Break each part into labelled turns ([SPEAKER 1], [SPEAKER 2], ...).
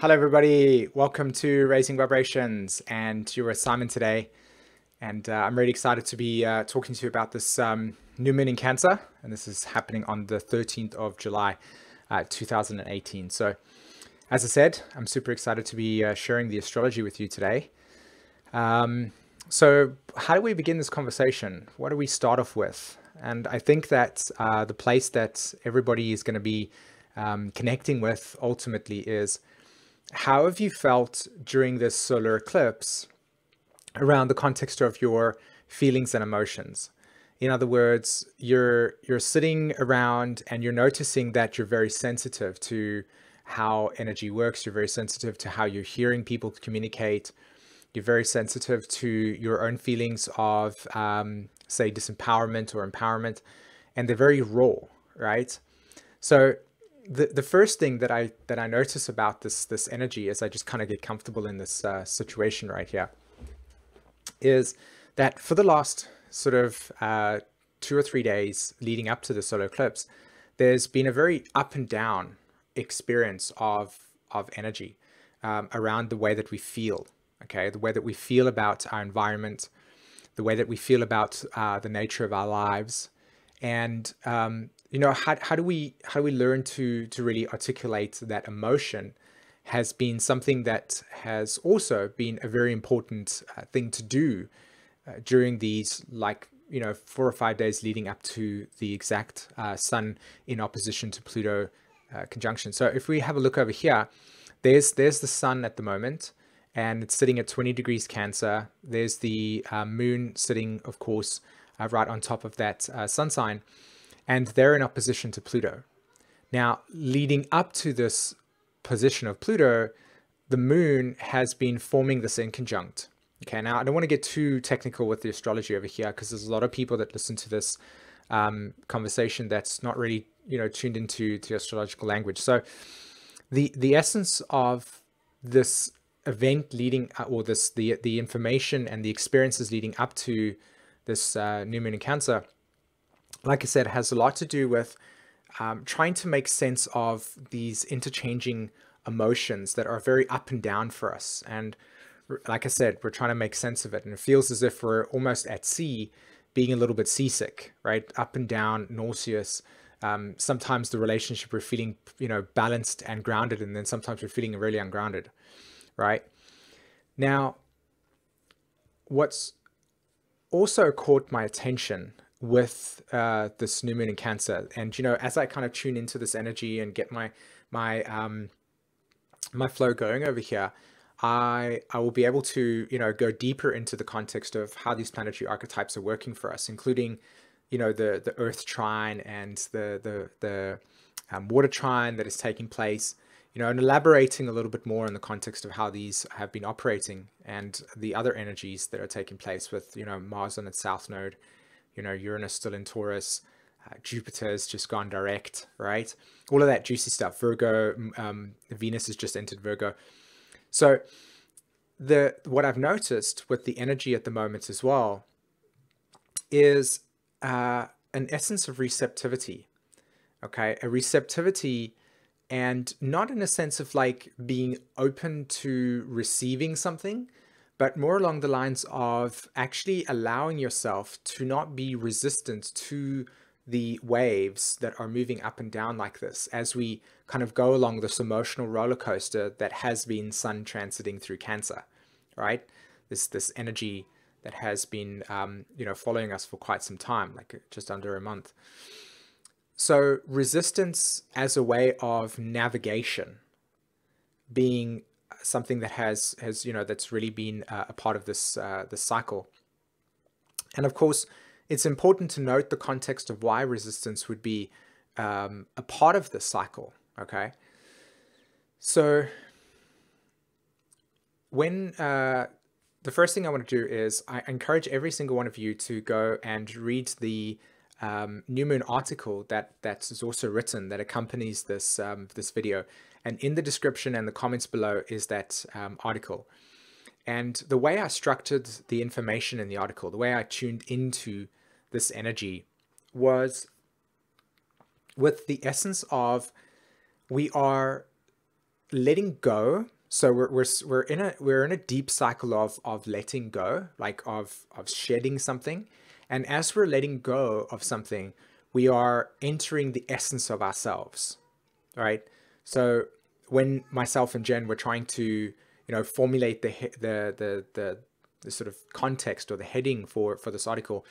[SPEAKER 1] Hello, everybody. Welcome to Raising Vibrations and your assignment today. And I'm really excited to be talking to you about this new moon in Cancer. And this is happening on the 13th of July, 2018. So, as I said, I'm super excited to be sharing the astrology with you today. So, how do we begin this conversation? What do we start off with? And I think that the place that everybody is going to be connecting with ultimately is, how have you felt during this solar eclipse around the context of your feelings and emotions? In other words, you're sitting around and you're noticing that you're very sensitive to how energy works. You're very sensitive to how you're hearing people communicate. You're very sensitive to your own feelings of, say, disempowerment or empowerment, and they're very raw, right? So the first thing that I notice about this energy, as I just kind of get comfortable in this situation right here, is that for the last sort of 2 or 3 days leading up to the solar eclipse, there's been a very up and down experience of energy around the way that we feel. Okay, the way that we feel about our environment, the way that we feel about the nature of our lives, and how do we learn to really articulate that emotion has been something that has also been a very important thing to do during these 4 or 5 days leading up to the exact Sun in opposition to Pluto conjunction. So if we have a look over here, there's the Sun at the moment, and it's sitting at 20 degrees Cancer. There's the moon sitting, of course, right on top of that sun sign, and they're in opposition to Pluto. Now, leading up to this position of Pluto, the moon has been forming this inconjunct. Okay, now I don't want to get too technical with the astrology over here, because there's a lot of people that listen to this conversation that's not really tuned into astrological language. So the essence of this event leading, or the information and the experiences leading up to this new moon in Cancer, like I said, has a lot to do with trying to make sense of these interchanging emotions that are very up and down for us. And like I said, we're trying to make sense of it, and it feels as if we're almost at sea, being a little bit seasick, right? Up and down, nauseous. Sometimes the relationship, we're feeling balanced and grounded, and then sometimes we're feeling really ungrounded, right? Now, what's also caught my attention with this new moon in Cancer, and as I kind of tune into this energy and get my flow going over here, I will be able to go deeper into the context of how these planetary archetypes are working for us, including the Earth trine and the water trine that is taking place, and elaborating a little bit more in the context of how these have been operating, and the other energies that are taking place with Mars on its south node, Uranus still in Taurus, Jupiter's just gone direct, right? All of that juicy stuff. Virgo, Venus has just entered Virgo. So what I've noticed with the energy at the moment as well is an essence of receptivity. Okay, a receptivity, and not in a sense of like being open to receiving something, but more along the lines of actually allowing yourself to not be resistant to the waves that are moving up and down like this, as we kind of go along this emotional roller coaster that has been Sun transiting through Cancer, right? This energy that has been following us for quite some time, like just under a month. So resistance as a way of navigation being something that has that's really been a part of this cycle. And of course, it's important to note the context of why resistance would be a part of this cycle. Okay, so when the first thing I want to do is I encourage every single one of you to go and read the new moon article that's also written that accompanies this this video, and in the description and the comments below is that article. And the way I structured the information in the article, the way I tuned into this energy, was with the essence of we are letting go. So we're in a deep cycle of letting go, like of shedding something. And as we're letting go of something, we are entering the essence of ourselves, right? So when myself and Jen were trying to, formulate the sort of context or the heading for this article,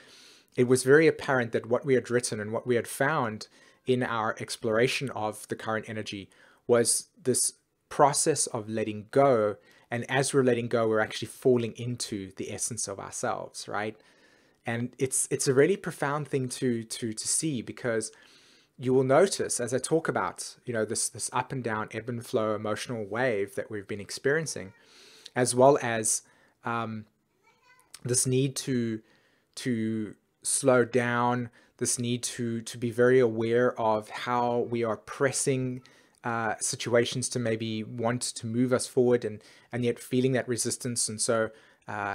[SPEAKER 1] it was very apparent that what we had written and what we had found in our exploration of the current energy was this process of letting go. And as we're letting go, we're actually falling into the essence of ourselves, right? And it's a really profound thing to see, because you will notice as I talk about, this up and down, ebb and flow emotional wave that we've been experiencing, as well as this need to slow down, this need to be very aware of how we are pressing situations to maybe want to move us forward, and yet feeling that resistance. And so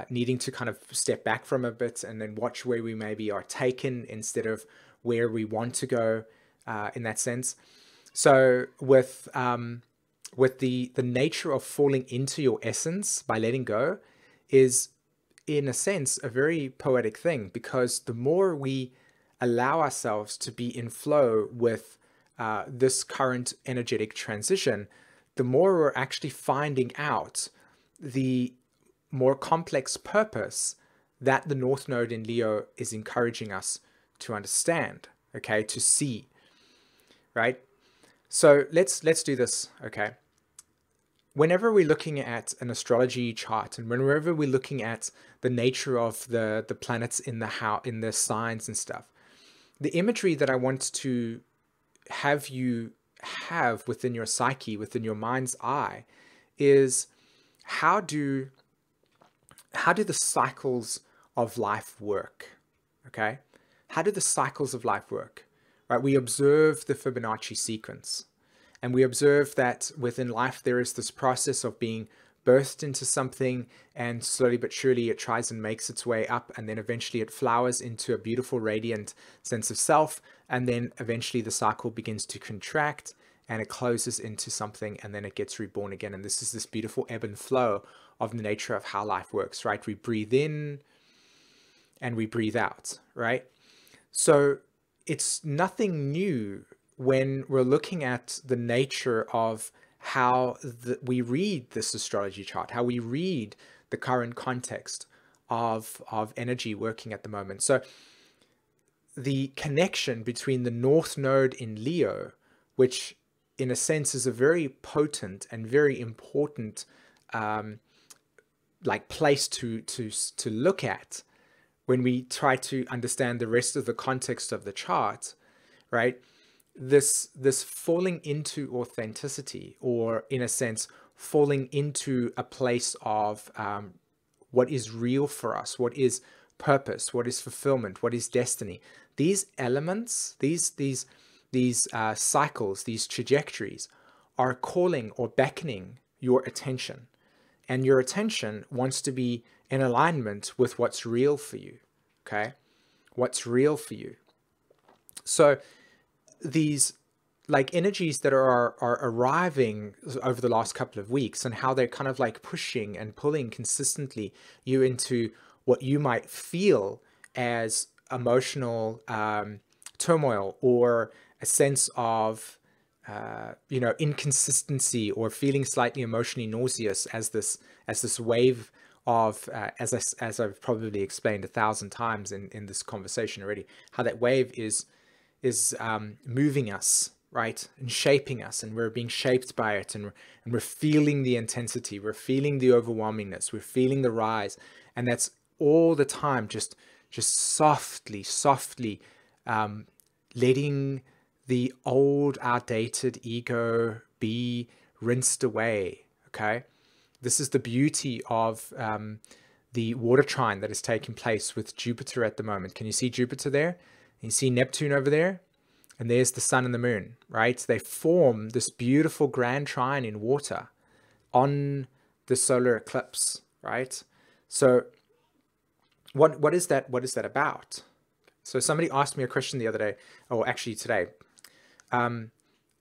[SPEAKER 1] needing to kind of step back from a bit and then watch where we maybe are taken instead of where we want to go, in that sense. So with the nature of falling into your essence by letting go is, in a sense, a very poetic thing, because the more we allow ourselves to be in flow with this current energetic transition, the more we're actually finding out the more complex purpose that the North Node in Leo is encouraging us to understand, okay, to see, right? So let's do this, okay? Whenever we're looking at an astrology chart, and whenever we're looking at the nature of the planets in the signs and stuff, the imagery that I want to have you have within your psyche, within your mind's eye, is how do the cycles of life work? Okay, how do the cycles of life work? Right, we observe the Fibonacci sequence. And we observe that within life, there is this process of being birthed into something, and slowly but surely it tries and makes its way up. And then eventually it flowers into a beautiful, radiant sense of self. And then eventually the cycle begins to contract and it closes into something, and then it gets reborn again. And this is this beautiful ebb and flow of the nature of how life works, right? We breathe in and we breathe out, right? So it's nothing new when we're looking at the nature of how we read this astrology chart, how we read the current context of energy working at the moment. So the connection between the North Node in Leo, which in a sense is a very potent and very important like place to look at when we try to understand the rest of the context of the chart, right? This falling into authenticity, or in a sense, falling into a place of what is real for us, what is purpose, what is fulfillment, what is destiny. These elements, these cycles, these trajectories are calling or beckoning your attention, and your attention wants to be in alignment with what's real for you. Okay, what's real for you. So these like energies that are arriving over the last couple of weeks, and how they're kind of like pushing and pulling consistently you into what you might feel as emotional turmoil, or a sense of inconsistency, or feeling slightly emotionally nauseous, as this wave of as I've probably explained 1,000 times in this conversation already, how that wave is moving us, right, and shaping us, and we're being shaped by it, and we're feeling the intensity, we're feeling the overwhelmingness, we're feeling the rise, and that's all the time just softly letting the old outdated ego be rinsed away. Okay, this is the beauty of the water trine that is taking place with Jupiter at the moment. Can you see Jupiter there? You see Neptune over there, and there's the sun and the moon, right? They form this beautiful grand trine in water on the solar eclipse, right? So what is that about? So somebody asked me a question the other day, or actually today, and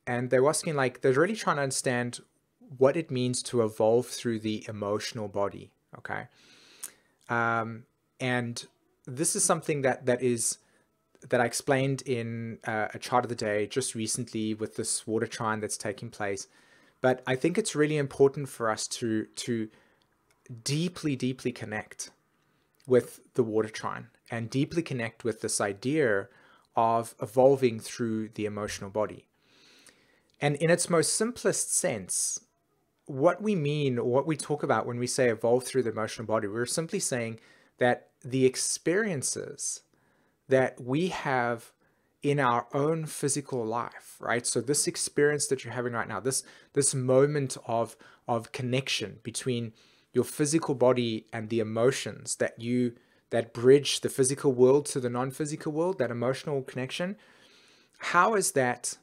[SPEAKER 1] they were asking, like, they're really trying to understand what it means to evolve through the emotional body. Okay. And this is something that I explained in a chart of the day just recently with this water trine that's taking place. But I think it's really important for us to deeply, deeply connect with the water trine and deeply connect with this idea of evolving through the emotional body. And in its most simplest sense, what we mean, or what we talk about when we say evolve through the emotional body, we're simply saying that the experiences that we have in our own physical life, right? So this experience that you're having right now, this moment of connection between your physical body and the emotions that bridge the physical world to the non-physical world, that emotional connection, how is that,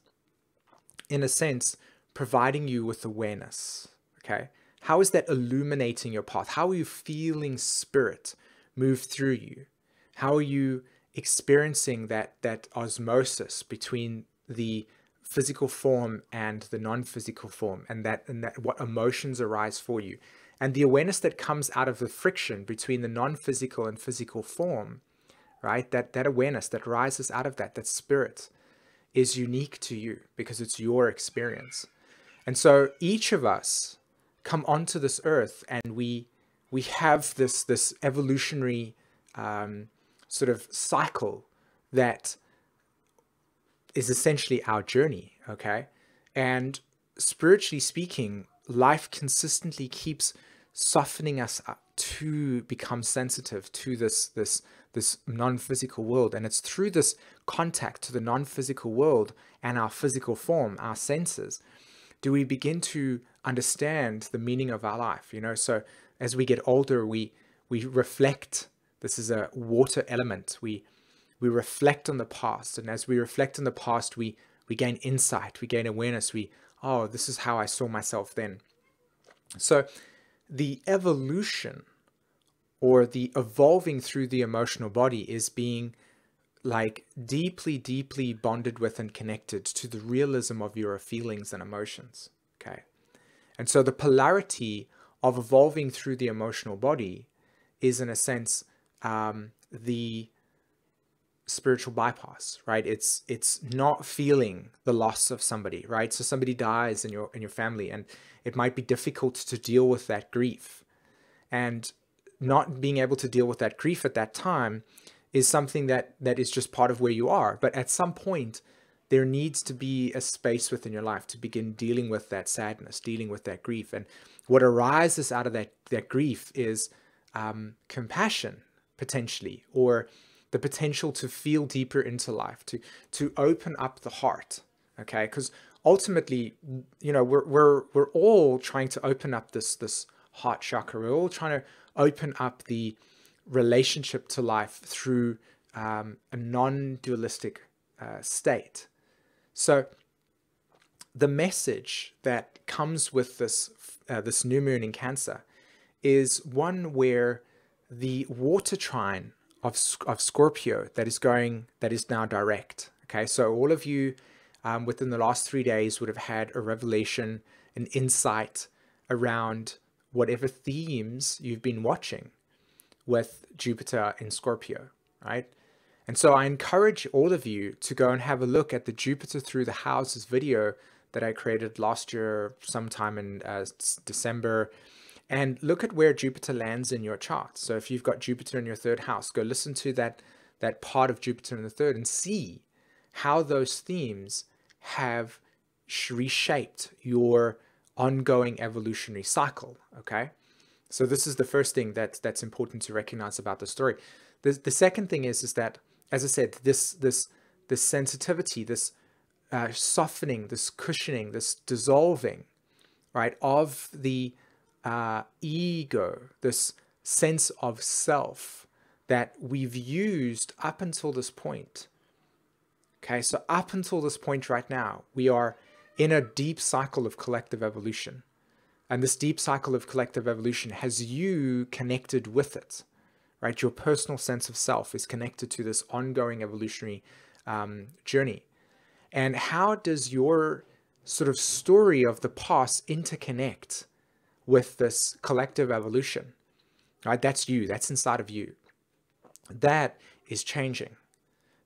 [SPEAKER 1] in a sense, providing you with awareness? Okay, how is that illuminating your path? How are you feeling spirit move through you? How are you experiencing that osmosis between the physical form and the non-physical form, and that what emotions arise for you, and the awareness that comes out of the friction between the non-physical and physical form, right? That awareness that rises out of that spirit is unique to you because it's your experience. And so each of us come onto this earth, and we have this evolutionary sort of cycle that is essentially our journey, okay? And spiritually speaking, life consistently keeps softening us up to become sensitive to this non-physical world. And it's through this contact to the non-physical world and our physical form, our senses, do we begin to understand the meaning of our life, you know? So as we get older, we reflect. This is a water element. We reflect on the past, and as we reflect on the past, we gain insight, we gain awareness. Oh, this is how I saw myself then. So the evolution, or the evolving through the emotional body, is being like deeply, deeply bonded with and connected to the realism of your feelings and emotions. Okay. And so the polarity of evolving through the emotional body is, in a sense, the spiritual bypass, right? It's not feeling the loss of somebody, right? So somebody dies in your family, and it might be difficult to deal with that grief, and not being able to deal with that grief at that time is something that is just part of where you are. But at some point, there needs to be a space within your life to begin dealing with that sadness, dealing with that grief. And what arises out of that grief is compassion, potentially, or the potential to feel deeper into life, to open up the heart. Okay, because ultimately, you know, we're all trying to open up this heart chakra. We're all trying to open up the relationship to life through a non-dualistic state. So the message that comes with this new moon in Cancer is one where the water trine of Scorpio that is now direct. Okay, so all of you within the last 3 days would have had a revelation, an insight around whatever themes you've been watching with Jupiter in Scorpio, right? And so I encourage all of you to go and have a look at the Jupiter Through the Houses video that I created last year, sometime in December, and look at where Jupiter lands in your chart. So if you've got Jupiter in your third house, go listen to that part of Jupiter in the third and see how those themes have reshaped your ongoing evolutionary cycle, okay? So this is the first thing that's important to recognize about the story. The second thing is that, as I said, this sensitivity, this softening, this cushioning, this dissolving, right, of the ego, this sense of self that we've used up until this point. Okay, so up until this point right now, we are in a deep cycle of collective evolution. And this deep cycle of collective evolution has you connected with it, right? Your personal sense of self is connected to this ongoing evolutionary journey. And how does your sort of story of the past interconnect with this collective evolution, right? That's you, that's inside of you. That is changing.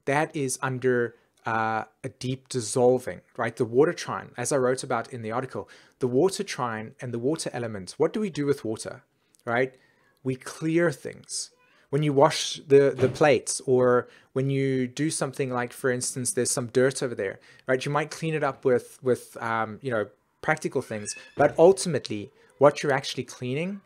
[SPEAKER 1] That is under a deep dissolving, right? The water trine, as I wrote about in the article, the water trine and the water element, what do we do with water, right? We clear things. When you wash the plates, or when you do something like, for instance, there's some dirt over there, right? You might clean it up with you know, practical things, but ultimately what you're actually cleaning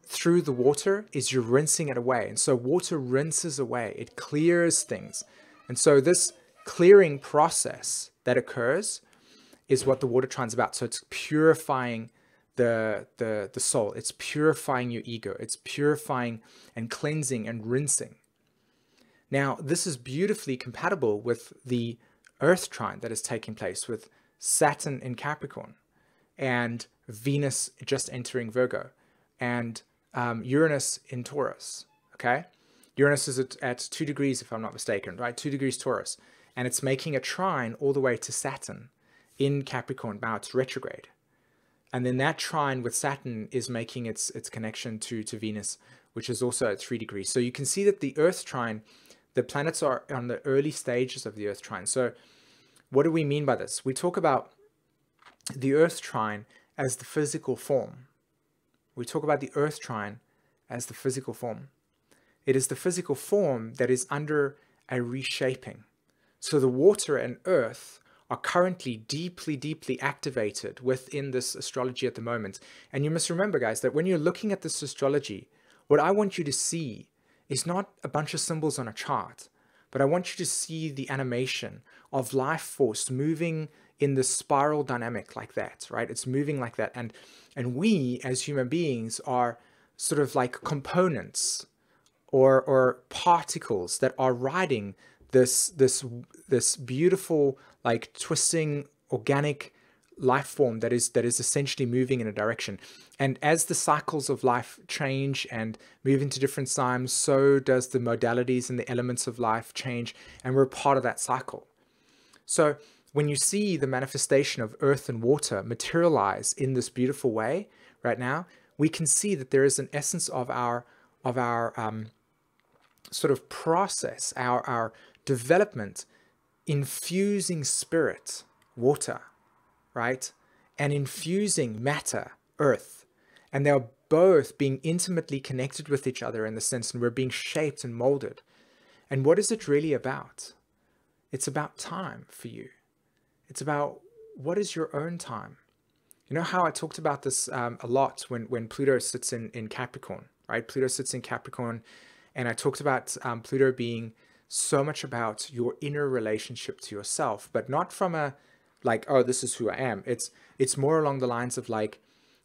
[SPEAKER 1] through the water is you're rinsing it away. And so water rinses away, it clears things. And so this clearing process that occurs is what the water trine's about. So it's purifying the soul, it's purifying your ego, it's purifying and cleansing and rinsing. Now, this is beautifully compatible with the Earth trine that is taking place with Saturn in Capricorn and Venus just entering Virgo and Uranus in Taurus, okay? Uranus is at 2 degrees, if I'm not mistaken, right? 2 degrees Taurus. And it's making a trine all the way to Saturn in Capricorn. Now it's retrograde. And then that trine with Saturn is making its connection to Venus, which is also at 3 degrees. So you can see that the Earth trine, the planets are on the early stages of the Earth trine. So what do we mean by this? We talk about the Earth trine as the physical form. We talk about the Earth trine as the physical form. It is the physical form that is under a reshaping. So the water and earth are currently deeply, deeply activated within this astrology at the moment. And you must remember, guys, that when you're looking at this astrology, what I want you to see is not a bunch of symbols on a chart, but I want you to see the animation of life force moving in this spiral dynamic like that, right? It's moving like that. And we as human beings are sort of like components or particles that are riding this beautiful, like twisting organic life form that is essentially moving in a direction. And as the cycles of life change and move into different signs, so does the modalities and the elements of life change, and we're part of that cycle. So when you see the manifestation of earth and water materialize in this beautiful way right now, we can see that there is an essence of our sort of process, our development, infusing spirit, water, right? And infusing matter, earth. And they're both being intimately connected with each other in the sense, and we're being shaped and molded. And what is it really about? It's about time for you. It's about what is your own time. You know how I talked about this a lot when Pluto sits in Capricorn, right? Pluto sits in Capricorn, and I talked about Pluto being so much about your inner relationship to yourself, but not from a like, oh, this is who I am. It's more along the lines of like,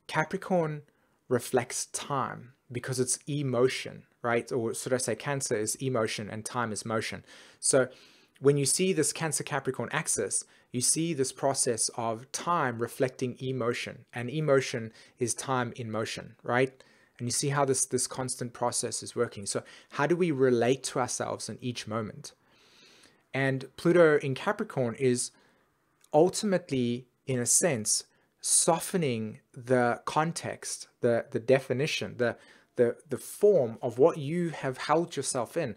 [SPEAKER 1] Capricorn reflects time because it's emotion, right? Or should I say Cancer is emotion and time is motion. So when you see this Cancer Capricorn axis, you see this process of time reflecting emotion, and emotion is time in motion, right? And you see how this constant process is working. So how do we relate to ourselves in each moment? And Pluto in Capricorn is ultimately, in a sense, softening the context, the definition, the form of what you have held yourself in.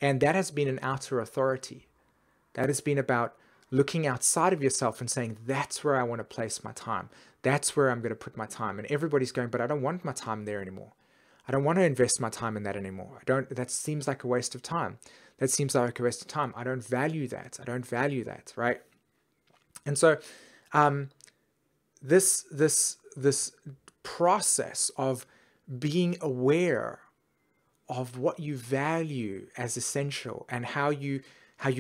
[SPEAKER 1] And that has been an outer authority. That has been about looking outside of yourself and saying, that's where I want to place my time. That's where I'm going to put my time. And everybody's going, but I don't want my time there anymore. I don't want to invest my time in that anymore. That seems like a waste of time. That seems like a waste of time. I don't value that. I don't value that, right? And so this process of being aware of what you value as essential and how you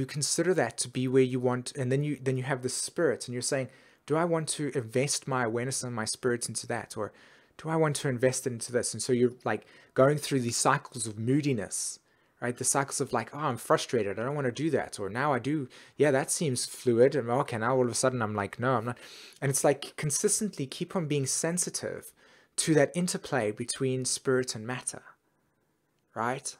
[SPEAKER 1] consider that to be where you want, and then you have the spirit, and you're saying, do I want to invest my awareness and my spirit into that, or do I want to invest it into this? And so you're like going through these cycles of moodiness, right? The cycles of like, oh, I'm frustrated, I don't want to do that, or now I do, yeah, that seems fluid, and okay, now all of a sudden I'm like, no, I'm not. And it's like consistently keep on being sensitive to that interplay between spirit and matter, right?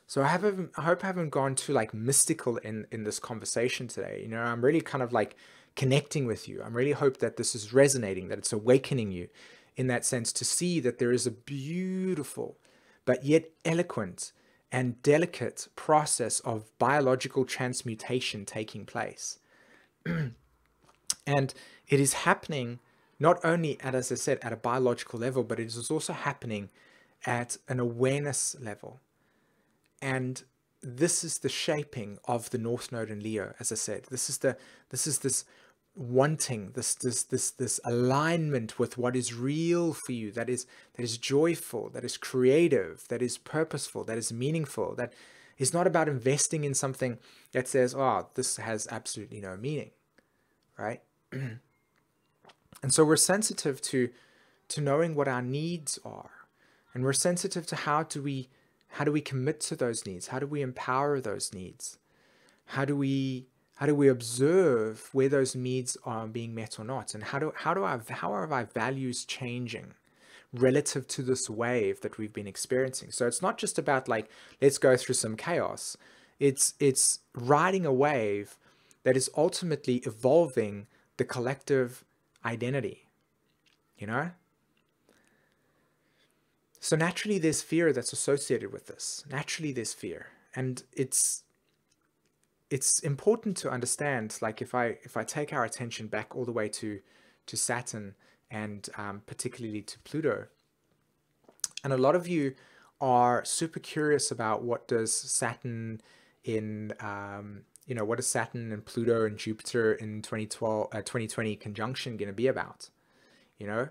[SPEAKER 1] So I hope I haven't gone too like mystical in this conversation today. You know, I'm really kind of like connecting with you. I really hope that this is resonating, that it's awakening you in that sense, to see that there is a beautiful but yet eloquent and delicate process of biological transmutation taking place. And it is happening not only at, as I said, at a biological level, but it is also happening at an awareness level. And this is the shaping of the North Node in Leo. As I said, this is this wanting, this alignment with what is real for you, that is joyful, that is creative, that is purposeful, that is meaningful, that is not about investing in something that says, oh, this has absolutely no meaning, right? And so we're sensitive to knowing what our needs are, and we're sensitive to how do we commit to those needs? How do we empower those needs? How do we observe where those needs are being met or not? And how are our values changing relative to this wave that we've been experiencing? So it's not just about like, let's go through some chaos. It's riding a wave that is ultimately evolving the collective identity, you know? So naturally there's fear that's associated with this. Naturally there's fear. And it's important to understand, like if I take our attention back all the way to Saturn and particularly to Pluto, and a lot of you are super curious about what does Saturn in, what is Saturn and Pluto and Jupiter in 2020 conjunction going to be about, you know?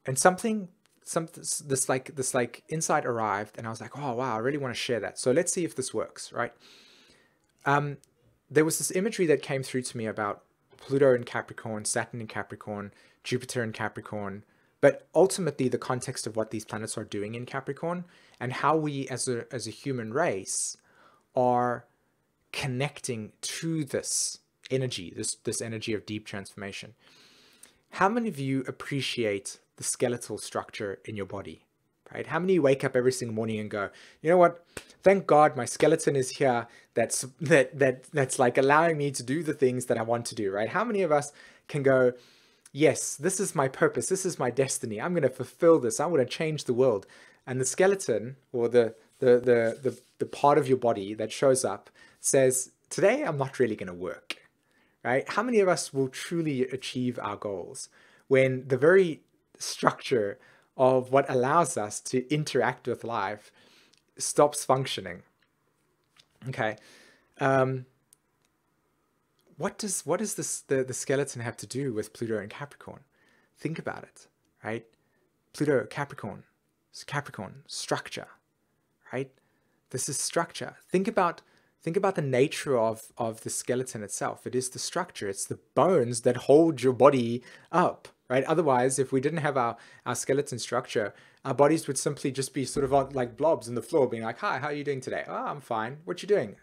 [SPEAKER 1] And this insight arrived, and I was like, oh wow, I really want to share that. So let's see if this works, right? There was this imagery that came through to me about Pluto in Capricorn, Saturn in Capricorn, Jupiter in Capricorn, but ultimately the context of what these planets are doing in Capricorn and how we as a human race are connecting to this energy, this energy of deep transformation. How many of you appreciate the skeletal structure in your body, right? How many wake up every single morning and go, you know what? Thank God my skeleton is here. That's like allowing me to do the things that I want to do, right? How many of us can go, yes, this is my purpose. This is my destiny. I'm going to fulfill this. I want to change the world. And the skeleton, or the part of your body that shows up, says, today I'm not really going to work, right? How many of us will truly achieve our goals when the very structure of what allows us to interact with life stops functioning? Okay. What does the skeleton have to do with Pluto and Capricorn? Think about it, right? Pluto, Capricorn, structure, right? This is structure. Think about the nature of the skeleton itself. It is the structure. It's the bones that hold your body up, right? Otherwise, if we didn't have our skeleton structure, our bodies would simply just be sort of like blobs on the floor, being like, hi, how are you doing today? Oh, I'm fine. What you doing?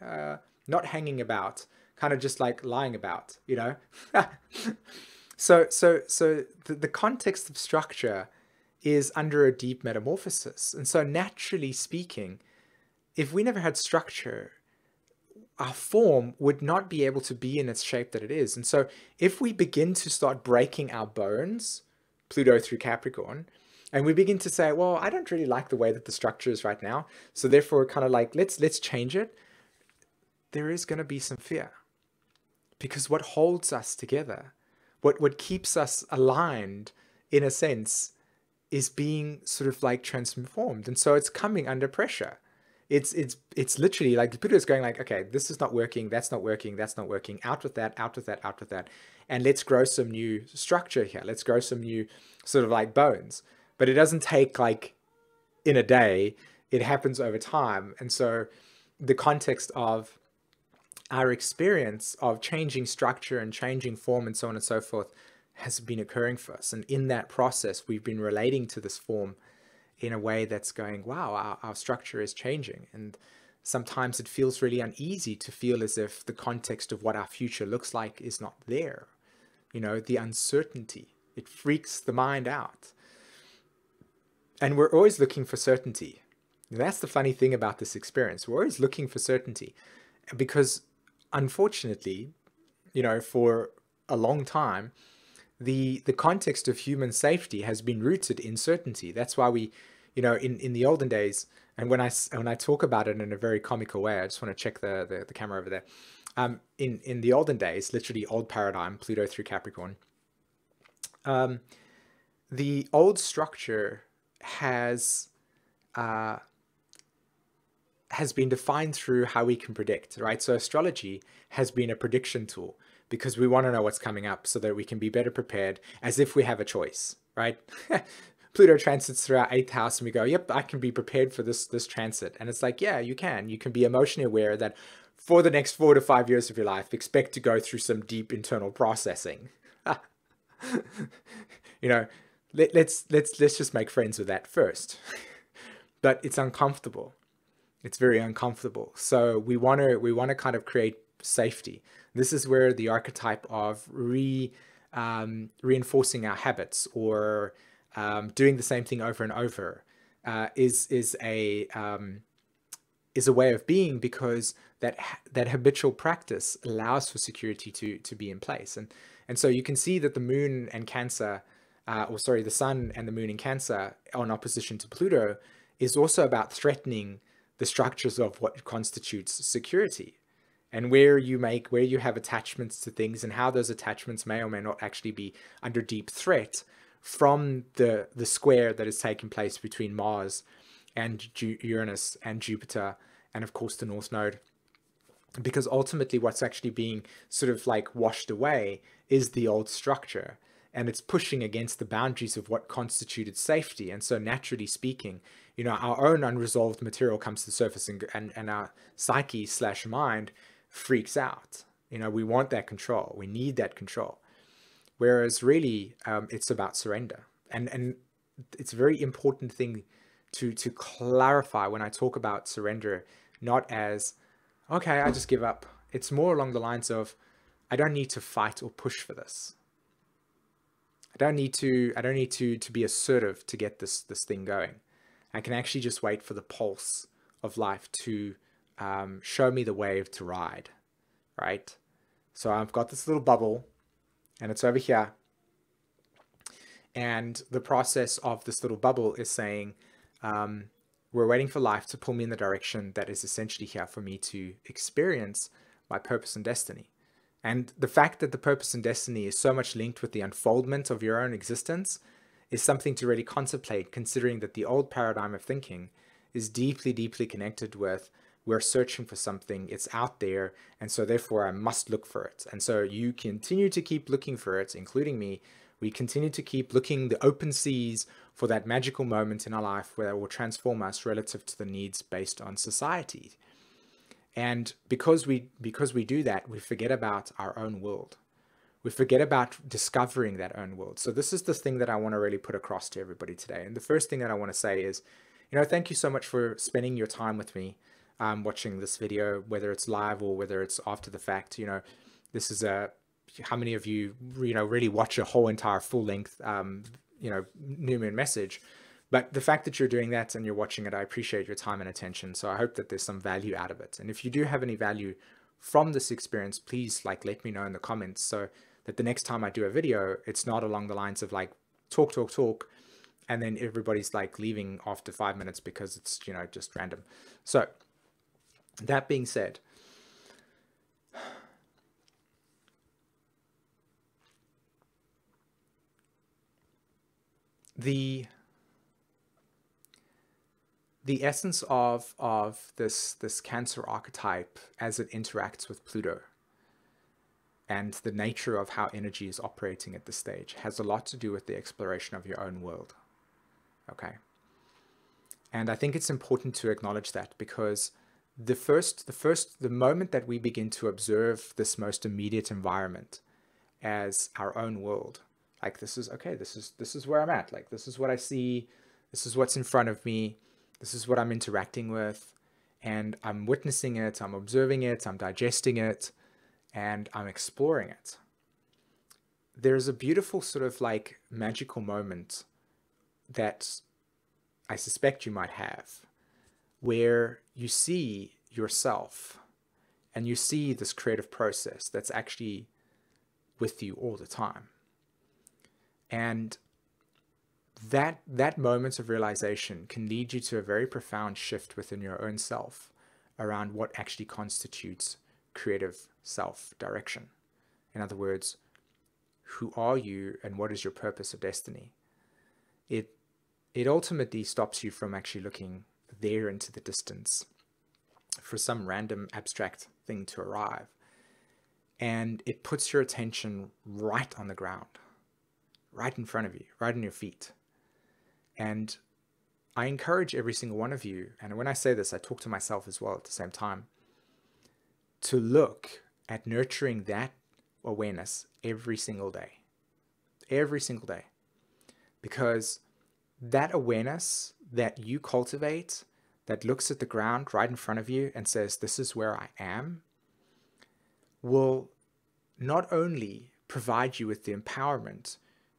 [SPEAKER 1] Not hanging about, kind of just like lying about, you know? So the context of structure is under a deep metamorphosis. And so naturally speaking, if we never had structure, our form would not be able to be in its shape that it is. And so if we begin to start breaking our bones, Pluto through Capricorn, and we begin to say, well, I don't really like the way that the structure is right now, so therefore kind of like, let's change it, there is going to be some fear. Because what holds us together, what keeps us aligned, in a sense, is being sort of like transformed. And so it's coming under pressure. It's literally like Pluto's going like, okay, this is not working, that's not working, that's not working, out with that, out with that, out with that. And let's grow some new structure here. Let's grow some new sort of like bones. But it doesn't take like in a day, it happens over time. And so the context of our experience of changing structure and changing form and so on and so forth has been occurring for us. And in that process, we've been relating to this form in a way that's going, wow, our structure is changing. And sometimes it feels really uneasy to feel as if the context of what our future looks like is not there. You know, the uncertainty, it freaks the mind out. And we're always looking for certainty. And that's the funny thing about this experience. We're always looking for certainty because unfortunately, you know, for a long time, the context of human safety has been rooted in certainty. That's why we, in the olden days, and when I talk about it in a very comical way, I just want to check the camera over there. In the olden days, literally old paradigm, Pluto through Capricorn, the old structure has been defined through how we can predict, right? So astrology has been a prediction tool because we want to know what's coming up so that we can be better prepared, as if we have a choice, right? Pluto transits through our 8th house and we go, yep, I can be prepared for this transit. And it's like, yeah, you can. You can be emotionally aware that for the next 4 to 5 years of your life, expect to go through some deep internal processing. Let's just make friends with that first. But it's uncomfortable. It's very uncomfortable. So we want to kind of create safety. This is where the archetype of reinforcing our habits, or doing the same thing over and over, is a way of being, because that habitual practice allows for security to be in place. And so you can see that the moon and Cancer, the sun and the moon in Cancer on opposition to Pluto, is also about threatening the structures of what constitutes security, and where you have attachments to things, and how those attachments may or may not actually be under deep threat from the square that is taking place between Mars and Uranus and Jupiter, and of course the North Node. Because ultimately what's actually being sort of like washed away is the old structure, and it's pushing against the boundaries of what constituted safety. And so naturally speaking, our own unresolved material comes to the surface, and our psyche / mind freaks out. We want that control. We need that control. Whereas really, it's about surrender. And it's a very important thing to clarify when I talk about surrender, not as, okay, I just give up. It's more along the lines of, I don't need to fight or push for this. I don't need to be assertive to get this thing going. I can actually just wait for the pulse of life to show me the wave to ride, right? So I've got this little bubble, and it's over here. And the process of this little bubble is saying, we're waiting for life to pull me in the direction that is essentially here for me to experience my purpose and destiny. And the fact that the purpose and destiny is so much linked with the unfoldment of your own existence is something to really contemplate, considering that the old paradigm of thinking is deeply, deeply connected with, we're searching for something, it's out there, and so therefore I must look for it. And so you continue to keep looking for it, including me. We continue to keep looking the open seas for that magical moment in our life where it will transform us relative to the needs based on society. And because we do that, we forget about our own world. We forget about discovering that own world. So this is the thing that I want to really put across to everybody today. And the first thing that I want to say is, thank you so much for spending your time with me, watching this video, whether it's live or whether it's after the fact. This is how many of you, really watch a whole entire full length, new moon message. But the fact that you're doing that and you're watching it, I appreciate your time and attention. So I hope that there's some value out of it. And if you do have any value from this experience, please let me know in the comments, so that the next time I do a video, it's not along the lines of talk, and then everybody's leaving after 5 minutes because it's, just random. So that being said, the essence of this Cancer archetype as it interacts with Pluto, and the nature of how energy is operating at this stage, has a lot to do with the exploration of your own world. Okay. And I think it's important to acknowledge that, because the moment that we begin to observe this most immediate environment as our own world, this is where I'm at, this is what I see, this is what's in front of me, this is what I'm interacting with, and I'm witnessing it, I'm observing it, I'm digesting it, and I'm exploring it. There's a beautiful sort of magical moment that I suspect you might have, where you see yourself and you see this creative process that's actually with you all the time. And that moment of realization can lead you to a very profound shift within your own self around what actually constitutes creative self-direction. In other words, who are you and what is your purpose of destiny? It ultimately stops you from actually looking there into the distance for some random abstract thing to arrive. And it puts your attention right on the ground, right in front of you, right on your feet. And I encourage every single one of you, and when I say this, I talk to myself as well at the same time, to look at nurturing that awareness every single day. Every single day. Because that awareness that you cultivate, that looks at the ground right in front of you and says, this is where I am, will not only provide you with the empowerment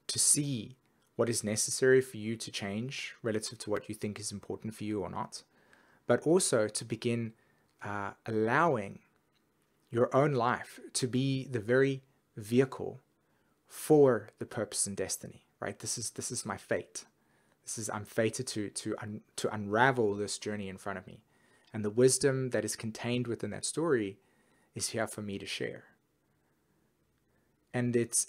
[SPEAKER 1] to see what is necessary for you to change relative to what you think is important for you or not, but also to begin allowing your own life to be the very vehicle for the purpose and destiny, right? This is my fate. I'm fated to unravel this journey in front of me. And the wisdom that is contained within that story is here for me to share. And it's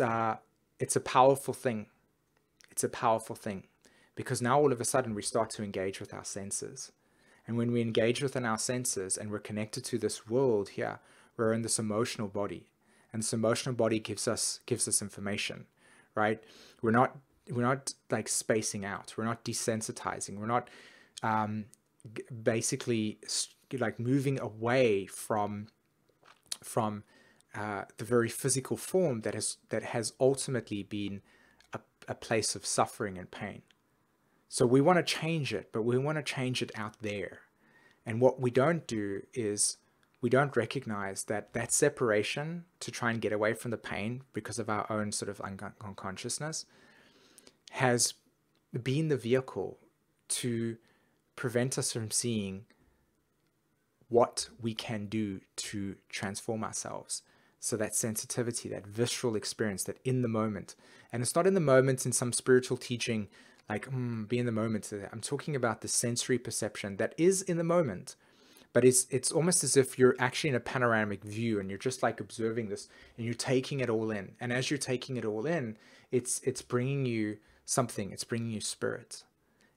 [SPEAKER 1] a powerful thing. It's a powerful thing because now all of a sudden we start to engage with our senses. And when we engage within our senses and we're connected to this world here, we're in this emotional body. And this emotional body gives us information, right? We're not like spacing out. We're not desensitizing. We're not basically like moving away from the very physical form that has ultimately been a place of suffering and pain. So we want to change it, but we want to change it out there. And what we don't do is we don't recognize that separation to try and get away from the pain because of our own sort of unconsciousness has been the vehicle to prevent us from seeing what we can do to transform ourselves. So that sensitivity, that visceral experience, that in the moment. And it's not in the moment in some spiritual teaching, like, be in the moment. I'm talking about the sensory perception that is in the moment. But it's almost as if you're actually in a panoramic view and you're just like observing this and you're taking it all in. And as you're taking it all in, it's bringing you something. It's bringing you spirit.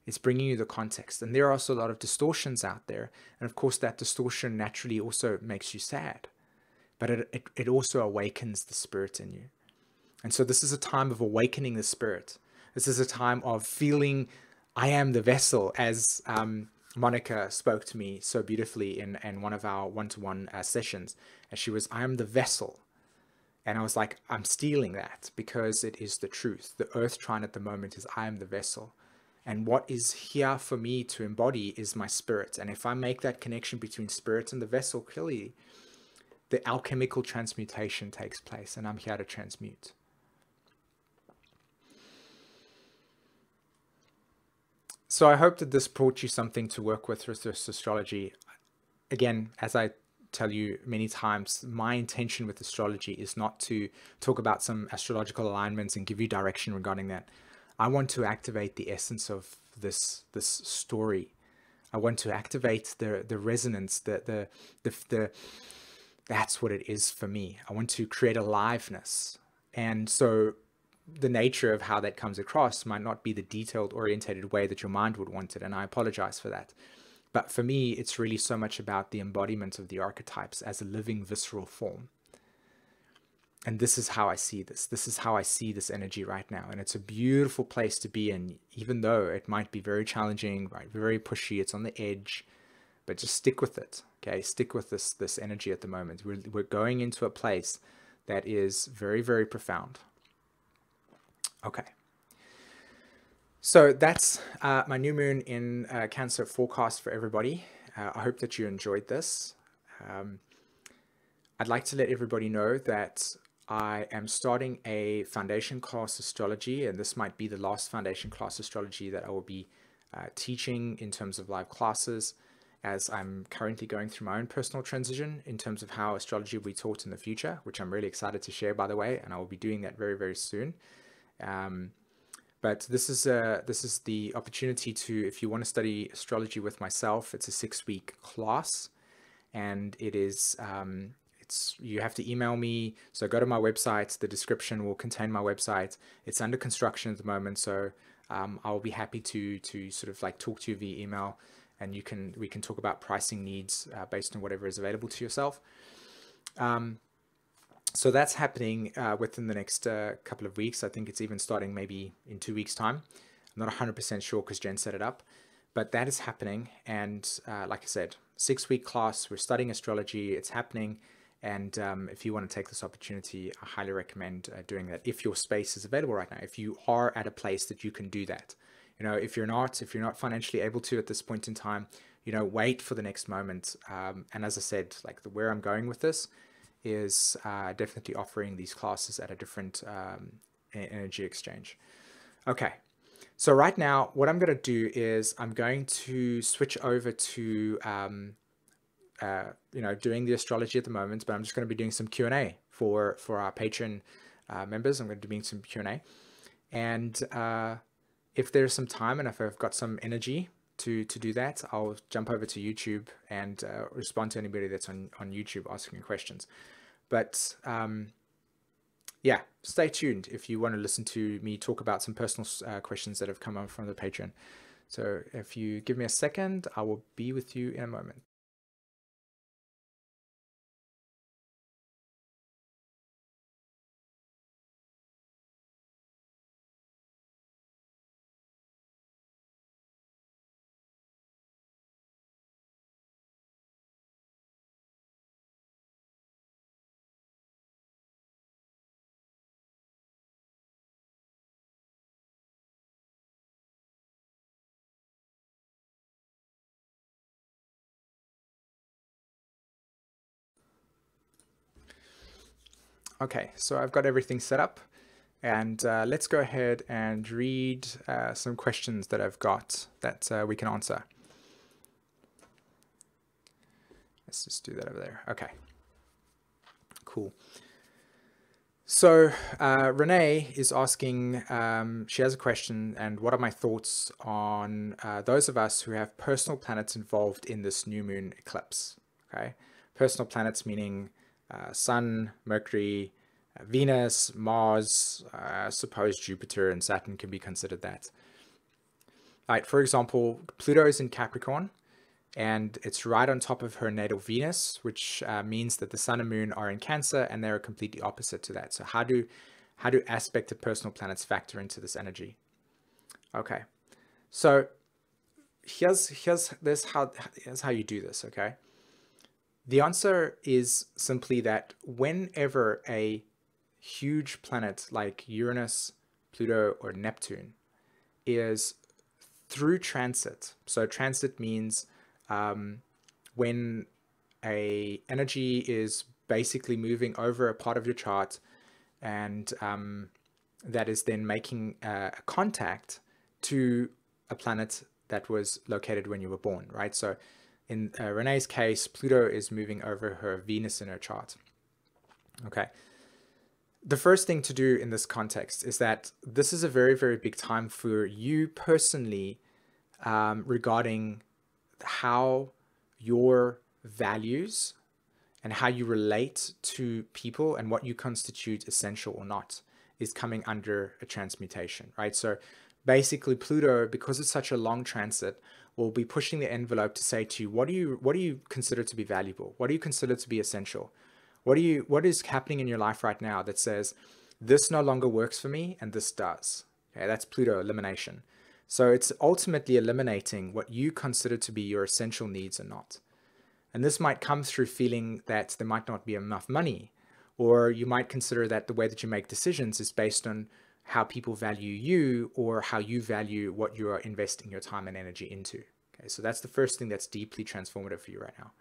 [SPEAKER 1] It's bringing you the context. And there are also a lot of distortions out there. And of course, that distortion naturally also makes you sad. But it also awakens the spirit in you. And so this is a time of awakening the spirit. This is a time of feeling I am the vessel, as Monica spoke to me so beautifully in one of our one-to-one sessions. And she was, I am the vessel. And I was like, I'm stealing that because it is the truth. The earth trine at the moment is I am the vessel. And what is here for me to embody is my spirit. And if I make that connection between spirit and the vessel clearly, the alchemical transmutation takes place, and I'm here to transmute. So I hope that this brought you something to work with this astrology. Again, as I tell you many times, my intention with astrology is not to talk about some astrological alignments and give you direction regarding that. I want to activate the essence of this story. I want to activate the resonance, the that's what it is for me. I want to create aliveness. And so the nature of how that comes across might not be the detailed, orientated way that your mind would want it. And I apologize for that. But for me, it's really so much about the embodiment of the archetypes as a living visceral form. And this is how I see this. This is how I see this energy right now. And it's a beautiful place to be in, even though it might be very challenging, right? Very pushy. It's on the edge. But just stick with it, okay? Stick with this energy at the moment. We're going into a place that is very, very profound. Okay. So that's my new moon in Cancer forecast for everybody. I hope that you enjoyed this. I'd like to let everybody know that I am starting a foundation class astrology, and this might be the last foundation class astrology that I will be teaching in terms of live classes. as I'm currently going through my own personal transition in terms of how astrology will be taught in the future, which I'm really excited to share, by the way, and I will be doing that very, very soon. But this is the opportunity to, if you want to study astrology with myself, it's a 6-week class, and it is you have to email me. So go to my website. The description will contain my website. It's under construction at the moment, so I'll be happy to sort of like talk to you via email, and we can talk about pricing needs based on whatever is available to yourself. So that's happening within the next couple of weeks. I think it's even starting maybe in 2 weeks' time. I'm not 100% sure because Jen set it up, but that is happening. And like I said, 6-week class, we're studying astrology, it's happening. And if you want to take this opportunity, I highly recommend doing that if your space is available right now, if you are at a place that you can do that. You know, if you're not financially able to at this point in time, you know, wait for the next moment. And as I said, like where I'm going with this is definitely offering these classes at a different energy exchange. Okay. So right now, what I'm going to do is I'm going to switch over to, you know, doing the astrology at the moment, but I'm just going to be doing some Q&A for our Patreon members. I'm going to be doing some Q&A. And if there's some time and if I've got some energy to do that, I'll jump over to YouTube and respond to anybody that's on YouTube asking questions. But yeah, stay tuned if you want to listen to me talk about some personal questions that have come on from the Patreon. So if you give me a second, I will be with you in a moment. Okay, so I've got everything set up, and let's go ahead and read some questions that I've got that we can answer. Let's just do that over there. Okay, cool. So Renee is asking, she has a question, and what are my thoughts on those of us who have personal planets involved in this new moon eclipse? Okay, personal planets meaning Sun, Mercury, Venus, Mars, I suppose Jupiter and Saturn can be considered that. All right, for example, Pluto is in Capricorn, and it's right on top of her natal Venus, which means that the Sun and Moon are in Cancer, and they're completely opposite to that. So how do aspected personal planets factor into this energy? Okay, so here's how you do this. Okay, the answer is simply that whenever a huge planet like Uranus, Pluto, or Neptune is through transit, so transit means when a energy is basically moving over a part of your chart, and that is then making contact to a planet that was located when you were born, right? So in Renee's case, Pluto is moving over her Venus in her chart. Okay. The first thing to do in this context is that this is a very, very big time for you personally regarding how your values and how you relate to people and what you constitute essential or not is coming under a transmutation, right? So basically Pluto, because it's such a long transit, will be pushing the envelope to say to you, what do you consider to be valuable? What do you consider to be essential? What is happening in your life right now that says this no longer works for me and this does? Okay, that's Pluto elimination. So it's ultimately eliminating what you consider to be your essential needs or not. And this might come through feeling that there might not be enough money, or you might consider that the way that you make decisions is based on how people value you or how you value what you are investing your time and energy into. Okay, so that's the first thing that's deeply transformative for you right now.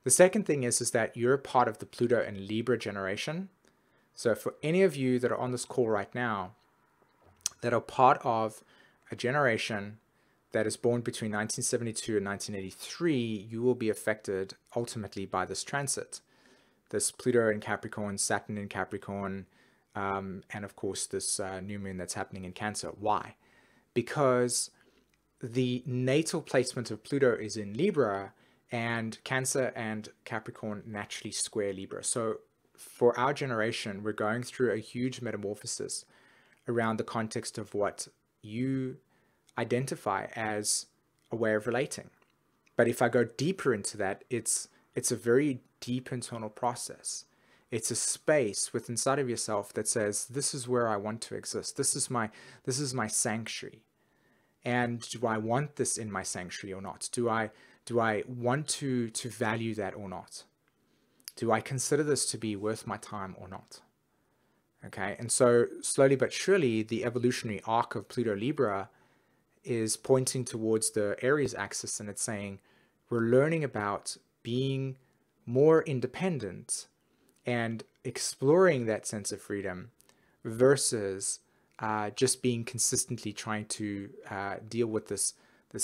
[SPEAKER 1] The second thing is that you're part of the Pluto and Libra generation. So for any of you that are on this call right now that are part of a generation that is born between 1972 and 1983, you will be affected ultimately by this transit. This Pluto in Capricorn, Saturn in Capricorn, and of course this new moon that's happening in Cancer. Why? Because the natal placement of Pluto is in Libra, and Cancer and Capricorn naturally square Libra. So for our generation, we're going through a huge metamorphosis around the context of what you identify as a way of relating. But if I go deeper into that, it's a very deep internal process. It's a space within inside of yourself that says, this is where I want to exist. This is my sanctuary. And do I want this in my sanctuary or not? Do I want to value that or not? Do I consider this to be worth my time or not? Okay, and so slowly but surely, the evolutionary arc of Pluto Libra is pointing towards the Aries axis, and it's saying we're learning about being more independent and exploring that sense of freedom versus just being consistently trying to deal with this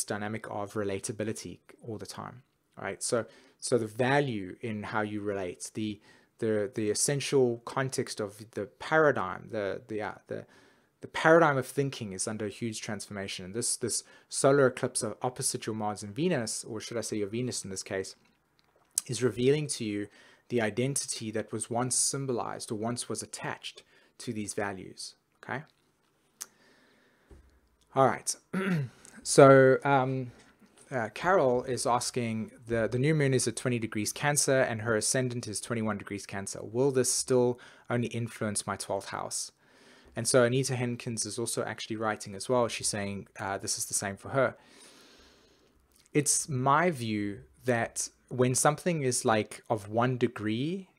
[SPEAKER 1] dynamic of relatability all the time, right? So the value in how you relate, the essential context of the paradigm, the paradigm of thinking is under a huge transformation. This solar eclipse of opposite your Mars and Venus, or should I say your Venus in this case, is revealing to you the identity that was once symbolized or once was attached to these values. Okay. All right. So Carol is asking, the new moon is at 20 degrees Cancer and her ascendant is 21 degrees Cancer. Will this still only influence my 12th house? And so Anita Henkins is also actually writing as well. She's saying this is the same for her. It's my view that when something is like of 1 degree,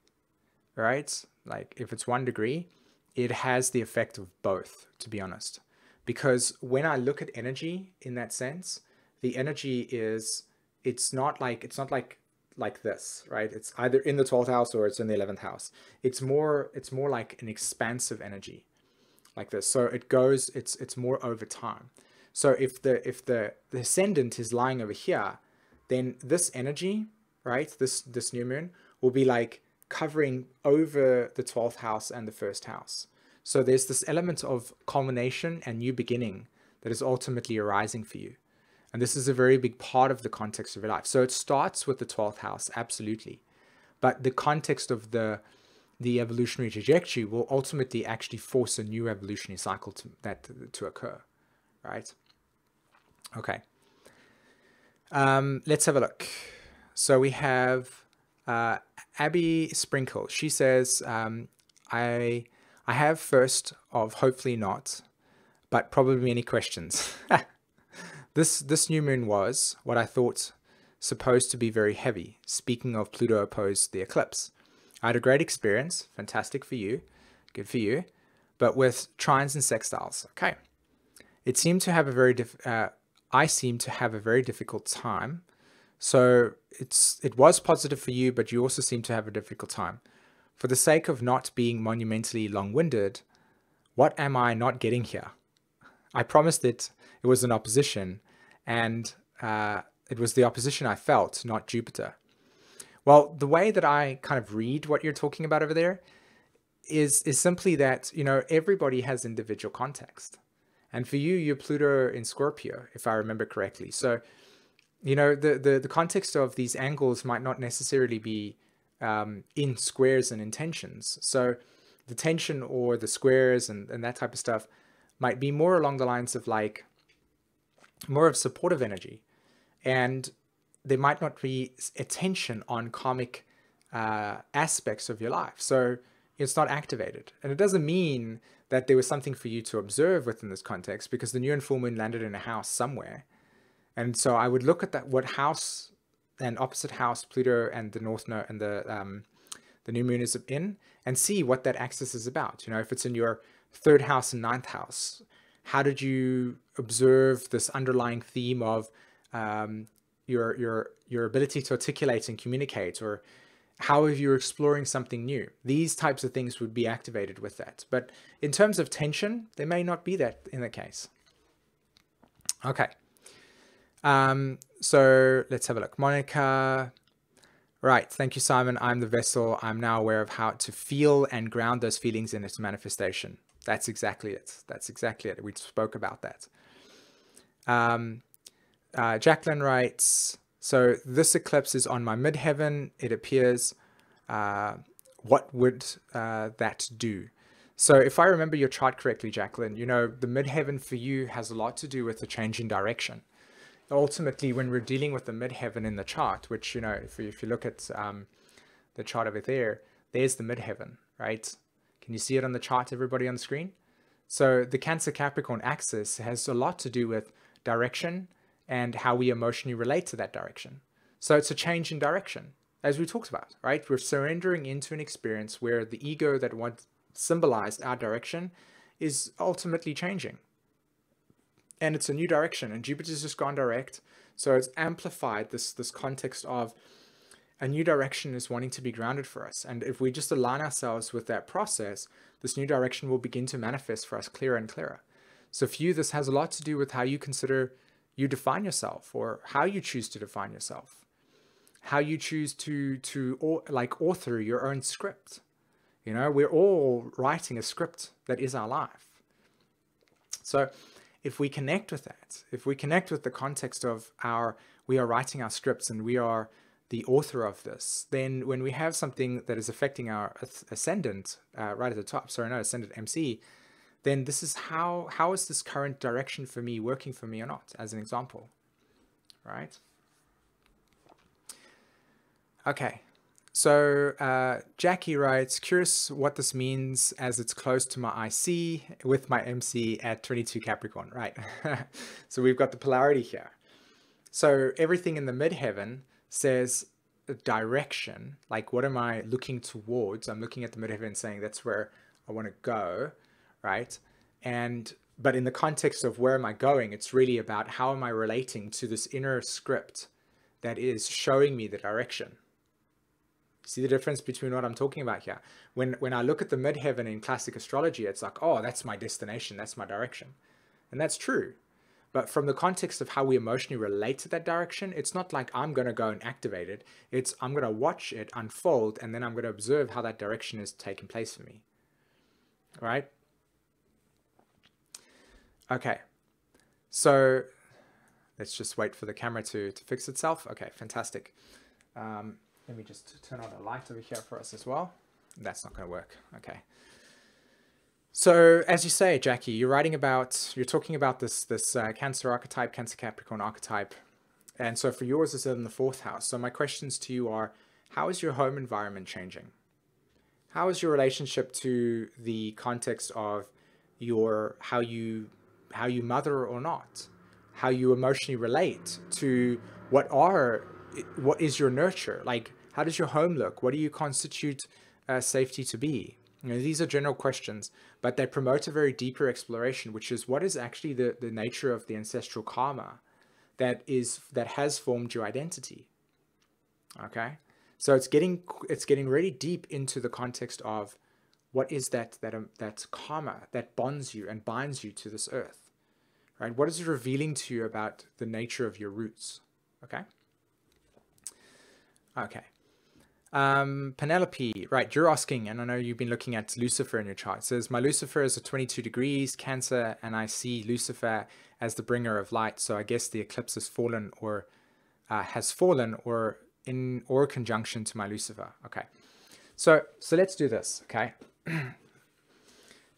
[SPEAKER 1] right? Like if it's 1 degree, it has the effect of both, to be honest. Because when I look at energy in that sense, the energy is, it's not like this, right? It's either in the 12th house or it's in the 11th house. It's more like an expansive energy like this. So it goes, it's more over time. So if the ascendant is lying over here, then this energy, right? This new moon will be like covering over the 12th house and the first house. So there's this element of culmination and new beginning that is ultimately arising for you. And this is a very big part of the context of your life. So it starts with the 12th house, absolutely. But the context of the evolutionary trajectory will ultimately actually force a new evolutionary cycle to occur, right? Okay. Let's have a look. So we have Abby Sprinkle. She says, I have first of hopefully not, but probably many questions. This new moon was what I thought supposed to be very heavy. Speaking of Pluto opposed the eclipse. I had a great experience. Fantastic for you. Good for you. But with trines and sextiles. Okay. It seemed to have a very I seem to have a very difficult time. So it was positive for you, but you also seem to have a difficult time. For the sake of not being monumentally long-winded, what am I not getting here? I promised it was an opposition, and it was the opposition I felt, not Jupiter. Well, the way that I kind of read what you're talking about over there is simply that, you know, everybody has individual context. And for you, you're Pluto in Scorpio, if I remember correctly. So, you know, the context of these angles might not necessarily be in squares and intentions. So the tension or the squares and that type of stuff might be more along the lines of like more of supportive energy. And there might not be a tension on karmic aspects of your life. So it's not activated. And it doesn't mean that there was something for you to observe within this context, because the new and full moon landed in a house somewhere. And so I would look at that, what house and opposite house Pluto and the north node and the new moon is in, and see what that axis is about. You know, if it's in your 3rd house and 9th house, how did you observe this underlying theme of your ability to articulate and communicate, or how if you're exploring something new? These types of things would be activated with that. But in terms of tension, there may not be that in the case. Okay. So let's have a look. Monica. Right. Thank you, Simon. I'm the vessel. I'm now aware of how to feel and ground those feelings in its manifestation. That's exactly it. That's exactly it. We spoke about that. Jacqueline writes, so this eclipse is on my midheaven. It appears. What would that do? So if I remember your chart correctly, Jacqueline, you know, the midheaven for you has a lot to do with the change in direction. Ultimately, when we're dealing with the midheaven in the chart, which, you know, if you look at the chart over there, there's the midheaven, right? Can you see it on the chart, everybody on the screen? So the Cancer Capricorn axis has a lot to do with direction and how we emotionally relate to that direction. So it's a change in direction, as we talked about, right? We're surrendering into an experience where the ego that once symbolized our direction is ultimately changing. And it's a new direction, and Jupiter's just gone direct. So it's amplified this context of a new direction is wanting to be grounded for us. And if we just align ourselves with that process, this new direction will begin to manifest for us clearer and clearer. So for you, this has a lot to do with how you consider you define yourself, or how you choose to define yourself, how you choose to author your own script. You know, we're all writing a script that is our life. So if we connect with that, if we connect with the context of we are writing our scripts and we are the author of this, then when we have something that is affecting our ascendant right at the top, ascendant MC, then this is how is this current direction for me working for me or not, as an example, right? Okay. So Jackie writes, curious what this means as it's close to my IC with my MC at 22 Capricorn, right? So we've got the polarity here. So everything in the midheaven says direction, like what am I looking towards? I'm looking at the midheaven saying that's where I want to go, right? But in the context of where am I going, it's really about how am I relating to this inner script that is showing me the direction. See the difference between what I'm talking about here? When I look at the midheaven in classic astrology, it's like, oh, that's my destination, that's my direction. And that's true. But from the context of how we emotionally relate to that direction, it's not like I'm going to go and activate it. It's I'm going to watch it unfold, and then I'm going to observe how that direction is taking place for me. All right? Okay. So let's just wait for the camera to fix itself. Okay, fantastic. Let me just turn on a light over here for us as well. That's not going to work. Okay. So as you say, Jackie, you're talking about this Cancer archetype, Cancer Capricorn archetype. And so for yours, it's in the 4th house. So my questions to you are, how is your home environment changing? How is your relationship to the context of how you mother or not? How you emotionally relate to what is your nurture? Like, how does your home look? What do you constitute safety to be? You know, these are general questions, but they promote a very deeper exploration, which is what is actually the nature of the ancestral karma that has formed your identity. Okay, so it's getting really deep into the context of what is that karma that bonds you and binds you to this earth, right? What is it revealing to you about the nature of your roots? Okay. Okay. Penelope, right, you're asking, and I know you've been looking at Lucifer in your chart. It says, my Lucifer is at 22 degrees, Cancer, and I see Lucifer as the bringer of light. So I guess the eclipse has fallen or in conjunction to my Lucifer. Okay. So let's do this, okay?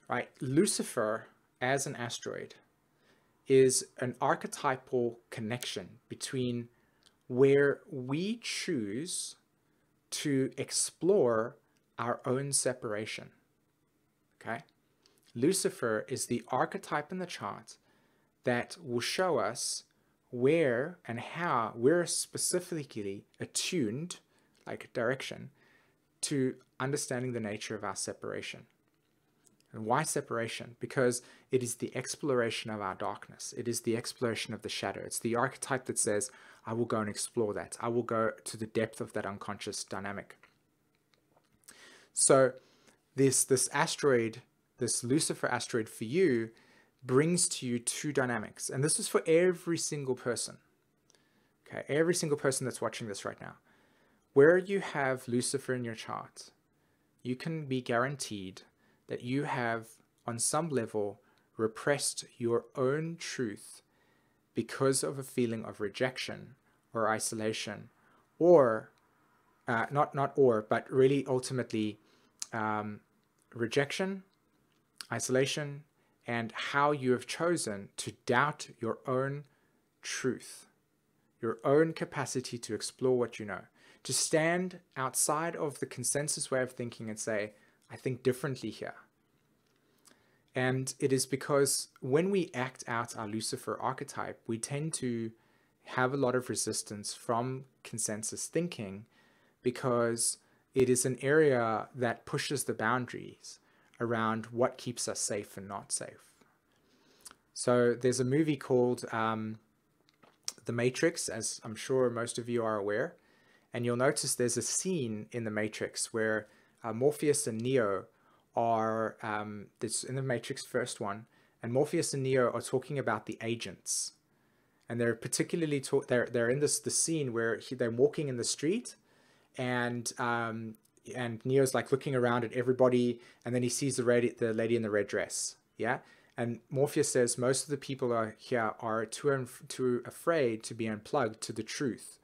[SPEAKER 1] Right, Lucifer as an asteroid is an archetypal connection between where we choose to explore our own separation. Okay? Lucifer is the archetype in the chart that will show us where and how we're specifically attuned, like direction, to understanding the nature of our separation. And why separation? Because it is the exploration of our darkness. It is the exploration of the shadow. It's the archetype that says, I will go and explore that. I will go to the depth of that unconscious dynamic. So this asteroid, this Lucifer asteroid for you, brings to you 2 dynamics. And this is for every single person. Okay, every single person that's watching this right now, where you have Lucifer in your chart, you can be guaranteed that you have, on some level, repressed your own truth because of a feeling of rejection or isolation, or but really ultimately rejection, isolation, and how you have chosen to doubt your own truth, your own capacity to explore what you know, to stand outside of the consensus way of thinking and say, I think differently here. And it is because when we act out our Lucifer archetype, we tend to have a lot of resistance from consensus thinking, because it is an area that pushes the boundaries around what keeps us safe and not safe. So there's a movie called The Matrix, as I'm sure most of you are aware. And you'll notice there's a scene in The Matrix where Morpheus and Neo are, this in The Matrix first one, and Morpheus and Neo are talking about the agents. And they're particularly, they're in the scene where they're walking in the street, and Neo's like looking around at everybody, and then he sees the lady in the red dress. Yeah. And Morpheus says most of the people here are too afraid to be unplugged to the truth,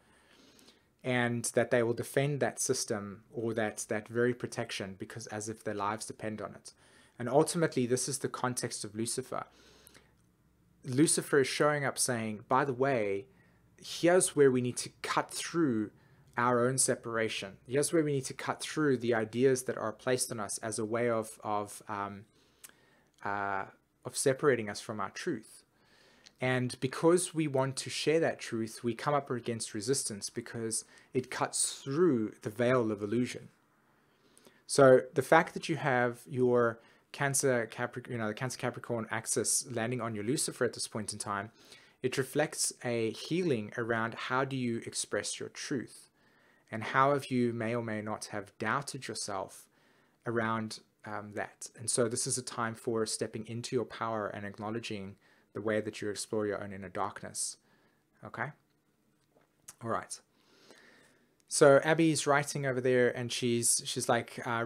[SPEAKER 1] and that they will defend that system or that very protection because as if their lives depend on it. And ultimately, this is the context of Lucifer. Lucifer is showing up saying, by the way, here's where we need to cut through our own separation. Here's where we need to cut through the ideas that are placed on us as a way of separating us from our truth. And because we want to share that truth, we come up against resistance because it cuts through the veil of illusion. So the fact that you have your Cancer Capricorn, the Cancer Capricorn axis landing on your Lucifer at this point in time, it reflects a healing around how do you express your truth, and how have you may or may not have doubted yourself around that. And so this is a time for stepping into your power and acknowledging the way that you explore your own inner darkness. Okay? All right. So Abby's writing over there, and she's like, I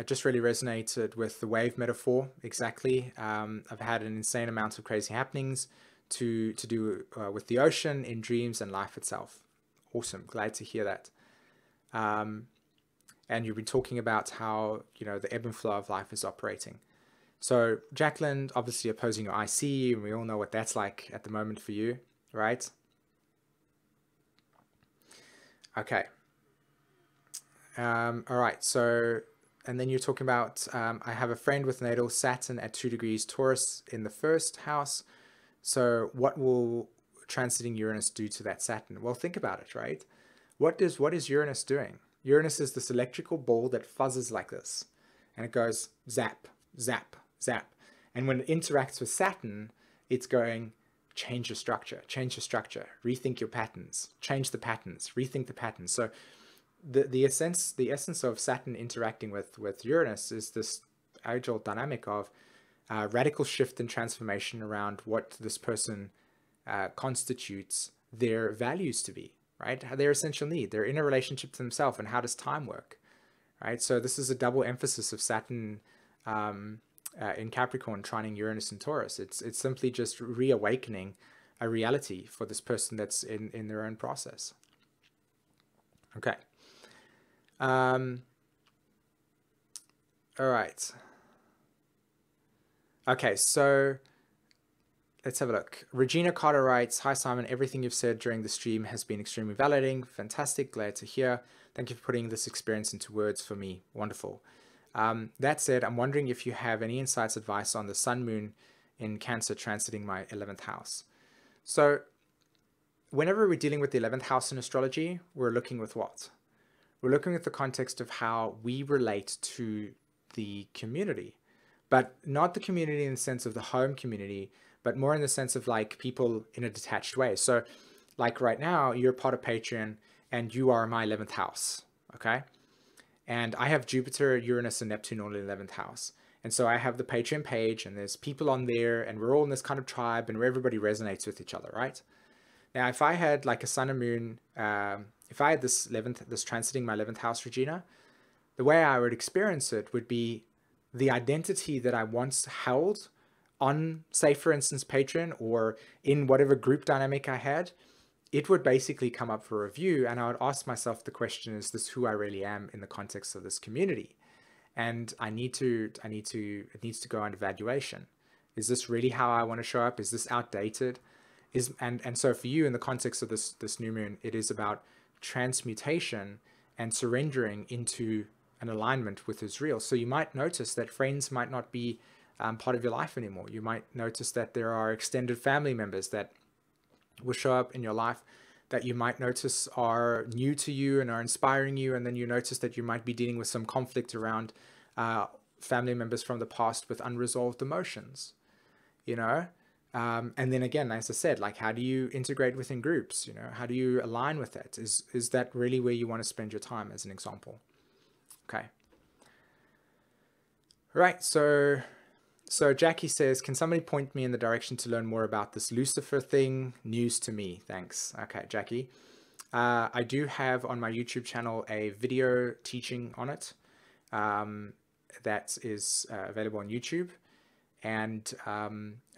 [SPEAKER 1] just really resonated with the wave metaphor. Exactly. I've had an insane amount of crazy happenings to do with the ocean, in dreams, and life itself. Awesome. Glad to hear that. And you've been talking about how, the ebb and flow of life is operating. So Jacqueline, obviously opposing your IC, and we all know what that's like at the moment for you, right? Okay. All right. So, and then you're talking about, I have a friend with natal Saturn at 2 degrees Taurus in the first house. So what will transiting Uranus do to that Saturn? Well, think about it, right? What is Uranus doing? Uranus is this electrical ball that fuzzes like this, and it goes zap, zap, zap. And when it interacts with Saturn, it's going, change your structure, rethink your patterns, change the patterns, rethink the patterns. So the essence of Saturn interacting with Uranus is this age-old dynamic of radical shift and transformation around what this person constitutes their values to be, right? Their essential need, their inner relationship to themselves, and how does time work, right? So this is a double emphasis of Saturn in Capricorn trining Uranus and Taurus. It's simply just reawakening a reality for this person that's in their own process. Okay. All right. Okay, so let's have a look. Regina Carter writes, hi Simon, everything you've said during the stream has been extremely validating. Fantastic, glad to hear. Thank you for putting this experience into words for me. Wonderful. That said, I'm wondering if you have any insights, advice on the Sun Moon in Cancer transiting my 11th house. So whenever we're dealing with the 11th house in astrology, we're looking with what? We're looking at the context of how we relate to the community, but not the community in the sense of the home community, but more in the sense of like people in a detached way. So like right now, you're part of Patreon and you are my 11th house, okay? And I have Jupiter, Uranus, and Neptune all in the 11th house. And so I have the Patreon page, and there's people on there, and we're all in this kind of tribe, and where everybody resonates with each other, right? Now, if I had like a sun and moon, if I had this transiting my 11th house, Regina, the way I would experience it would be the identity that I once held on, say, for instance, Patreon or in whatever group dynamic I had. It would basically come up for review, and I would ask myself the question, is this who I really am in the context of this community? And it needs to go on evaluation. Is this really how I want to show up? Is this outdated? And so for you, in the context of this new moon, it is about transmutation and surrendering into an alignment with is real. So you might notice that friends might not be part of your life anymore. You might notice that there are extended family members that will show up in your life that you might notice are new to you and are inspiring you. And then you notice that you might be dealing with some conflict around family members from the past with unresolved emotions, you know? And then again, as I said, like, how do you integrate within groups? You know, how do you align with that? Is that really where you want to spend your time, as an example? Okay. Right. So Jackie says, can somebody point me in the direction to learn more about this Lucifer thing? News to me. Thanks. Okay, Jackie. I do have on my YouTube channel a video teaching on it that is available on YouTube. And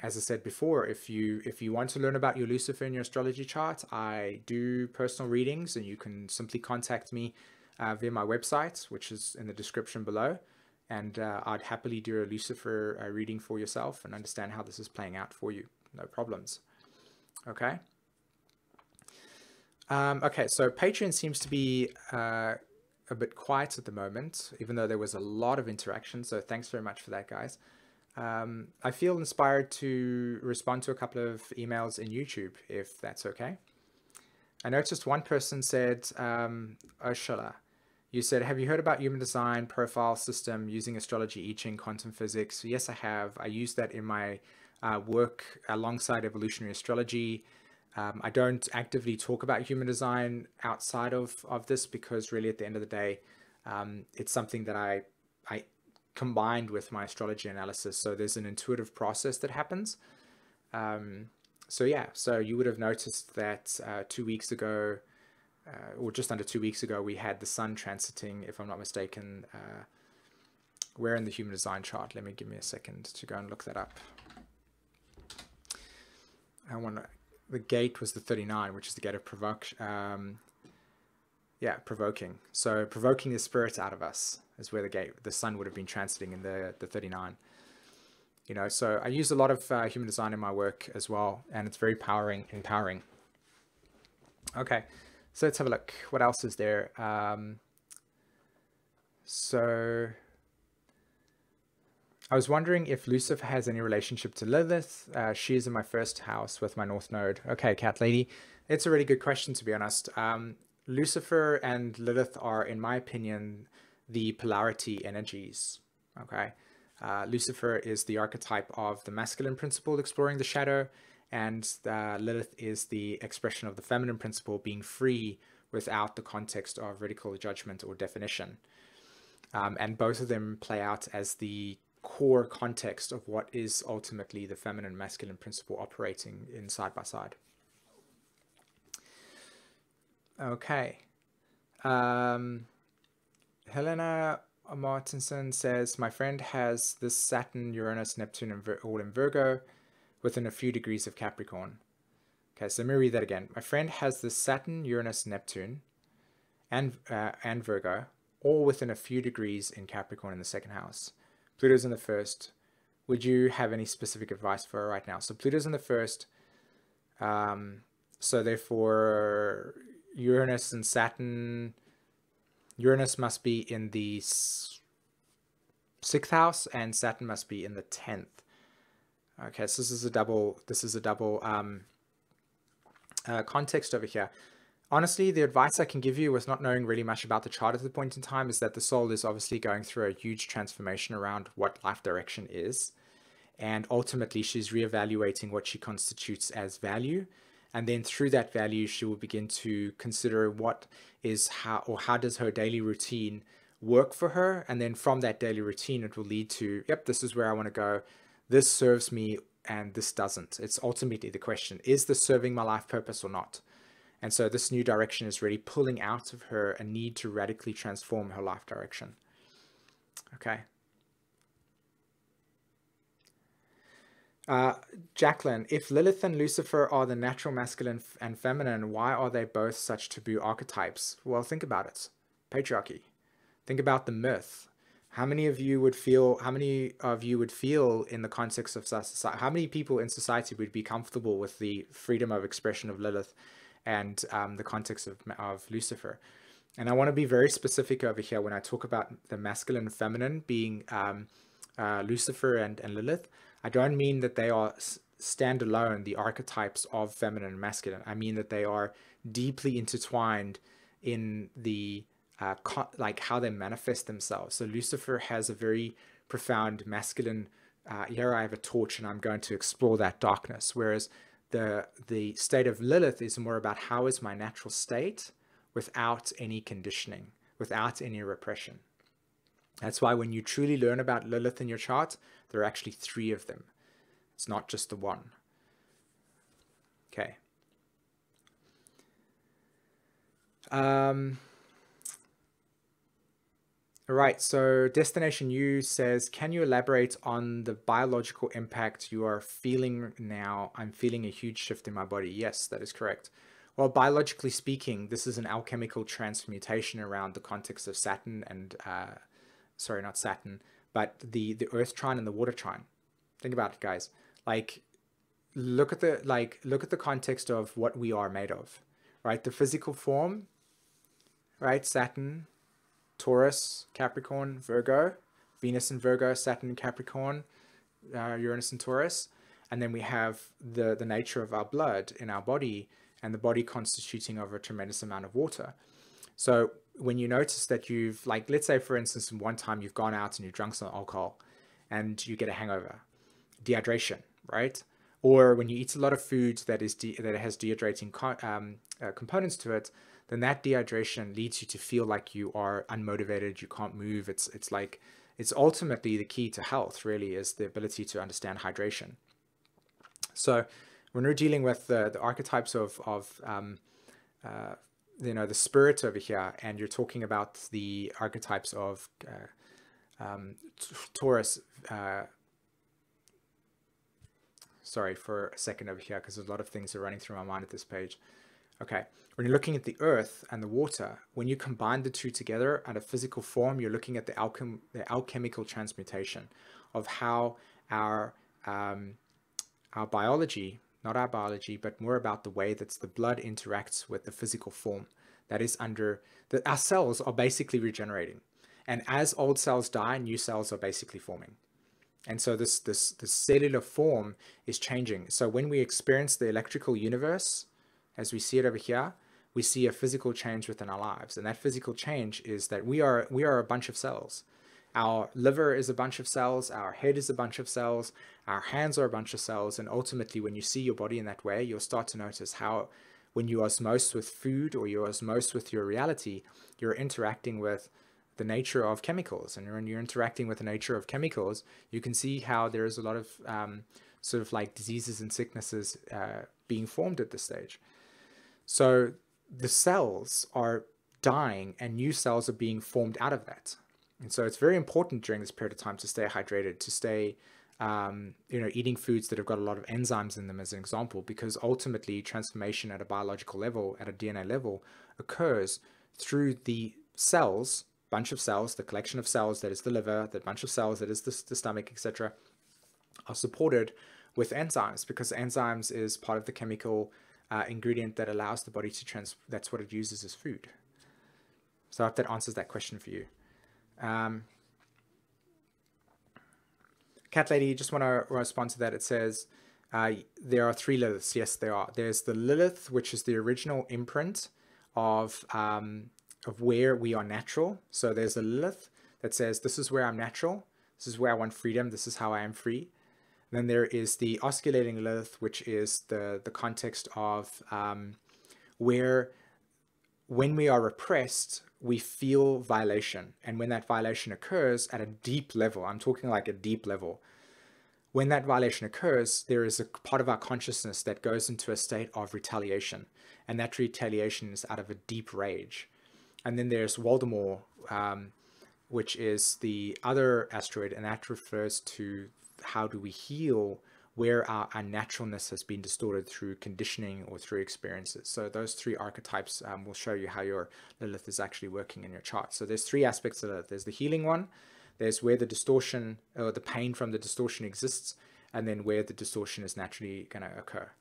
[SPEAKER 1] as I said before, if you want to learn about your Lucifer in your astrology chart, I do personal readings, and you can simply contact me via my website, which is in the description below. And I'd happily do a Lucifer reading for yourself and understand how this is playing out for you. No problems. Okay. Okay, so Patreon seems to be a bit quiet at the moment, even though there was a lot of interaction. So thanks very much for that, guys. I feel inspired to respond to a couple of emails in YouTube, if that's okay. I noticed one person said, Oshala, you said, have you heard about human design profile system using astrology, I Ching, quantum physics? Yes, I have. I use that in my work alongside evolutionary astrology. I don't actively talk about human design outside of this, because really at the end of the day, it's something that I combined with my astrology analysis. So there's an intuitive process that happens. So yeah, so you would have noticed that 2 weeks ago, or just under 2 weeks ago, we had the sun transiting, if I'm not mistaken, where in the human design chart. Give me a second to go and look that up. The gate was the 39, which is the gate of provoking. So provoking the spirit out of us is where the sun would have been transiting in the 39. You know, so I use a lot of human design in my work as well, and it's very empowering. Okay, so let's have a look. What else is there? So I was wondering if Lucifer has any relationship to Lilith. She is in my first house with my North Node. Okay, Cat Lady. It's a really good question, to be honest. Lucifer and Lilith are, in my opinion, the polarity energies. Okay. Lucifer is the archetype of the masculine principle exploring the shadow, and Lilith is the expression of the feminine principle being free without the context of ridicule, judgment, or definition. And both of them play out as the core context of what is ultimately the feminine masculine principle operating in side by side. Okay. Helena Martinson says, my friend has this Saturn, Uranus, Neptune, all in Virgo within a few degrees of Capricorn. Okay, so let me read that again. My friend has this Saturn, Uranus, Neptune, and Virgo, all within a few degrees in Capricorn in the second house. Pluto's in the first. Would you have any specific advice for her right now? So Pluto's in the first. So therefore, Uranus and Saturn, Uranus must be in the 6th house and Saturn must be in the 10th. Okay, so this is a double context over here. Honestly, the advice I can give you, with not knowing really much about the chart at the point in time, is that the soul is obviously going through a huge transformation around what life direction is. And ultimately, she's reevaluating what she constitutes as value. And then through that value, she will begin to consider how does her daily routine work for her. And then from that daily routine, it will lead to, yep, this is where I want to go. This serves me and this doesn't. It's ultimately the question, is this serving my life purpose or not? And so this new direction is really pulling out of her a need to radically transform her life direction. Okay. Jacqueline, if Lilith and Lucifer are the natural masculine and feminine, why are they both such taboo archetypes? Well, think about it. Patriarchy. Think about the myth. How many of you would feel in the context of society, how many people in society would be comfortable with the freedom of expression of Lilith and the context of Lucifer? And I want to be very specific over here when I talk about the masculine and feminine being Lucifer and Lilith. I don't mean that they are standalone, the archetypes of feminine and masculine. I mean that they are deeply intertwined in the like how they manifest themselves. So Lucifer has a very profound masculine, here I have a torch and I'm going to explore that darkness. Whereas the state of Lilith is more about how is my natural state without any conditioning, without any repression. That's why when you truly learn about Lilith in your chart, there are actually 3 of them. It's not just the one. Okay. Right, so Destination U says, can you elaborate on the biological impact you are feeling now? I'm feeling a huge shift in my body. Yes, that is correct. Well, biologically speaking, this is an alchemical transmutation around the context of Saturn and, sorry, not Saturn, but the Earth trine and the water trine. Think about it, guys. Like, look at the context of what we are made of, right? The physical form, right? Saturn, Taurus, Capricorn, Virgo, Venus in Virgo, Saturn, Capricorn, Uranus and Taurus. And then we have the nature of our blood in our body, and the body constituting of a tremendous amount of water. So when you notice that you've, like, let's say for instance, one time you've gone out and you've drunk some alcohol and you get a hangover, dehydration, right? Or when you eat a lot of food that has dehydrating components to it, then that dehydration leads you to feel like you are unmotivated, you can't move. It's ultimately the key to health, really, is the ability to understand hydration. So when we're dealing with the archetypes of the spirit over here, and you're talking about the archetypes of Taurus, sorry for a second over here, because a lot of things are running through my mind at this page. Okay, when you're looking at the earth and the water, when you combine the 2 together at a physical form, you're looking at the alchemical transmutation of how our biology, not our biology, but more about the way that the blood interacts with the physical form. That is our cells are basically regenerating. And as old cells die, new cells are basically forming. And so this cellular form is changing. So when we experience the electrical universe, as we see it over here, we see a physical change within our lives. And that physical change is that we are a bunch of cells. Our liver is a bunch of cells, our head is a bunch of cells, our hands are a bunch of cells, and ultimately when you see your body in that way, you'll start to notice how when you osmose with food or you osmose with your reality, you're interacting with the nature of chemicals. And when you're interacting with the nature of chemicals, you can see how there is a lot of sort of like diseases and sicknesses being formed at this stage. So the cells are dying and new cells are being formed out of that. And so it's very important during this period of time to stay hydrated, to stay, eating foods that have got a lot of enzymes in them as an example, because ultimately transformation at a biological level, at a DNA level, occurs through the cells, bunch of cells, the collection of cells that is the liver, the bunch of cells that is the stomach, etc., are supported with enzymes, because enzymes is part of the chemical ingredient that allows the body to that's what it uses as food. So I hope that answers that question for you. Cat Lady, just want to respond to that. It says there are 3 Liliths. Yes, there are. There's the Lilith, which is the original imprint of where we are natural. So there's a Lilith that says, this is where I'm natural. This is where I want freedom. This is how I am free. And then there is the osculating Lilith, which is the context of where when we are repressed, we feel violation. And when that violation occurs at a deep level, I'm talking like a deep level, When that violation occurs, there is a part of our consciousness that goes into a state of retaliation, and that retaliation is out of a deep rage. And then there's Voldemort, which is the other asteroid, and that refers to how do we heal where our naturalness has been distorted through conditioning or through experiences. So those three archetypes will show you how your Lilith is actually working in your chart. So there's three aspects of Lilith. There's the healing one, there's where the distortion or the pain from the distortion exists, and then where the distortion is naturally going to occur.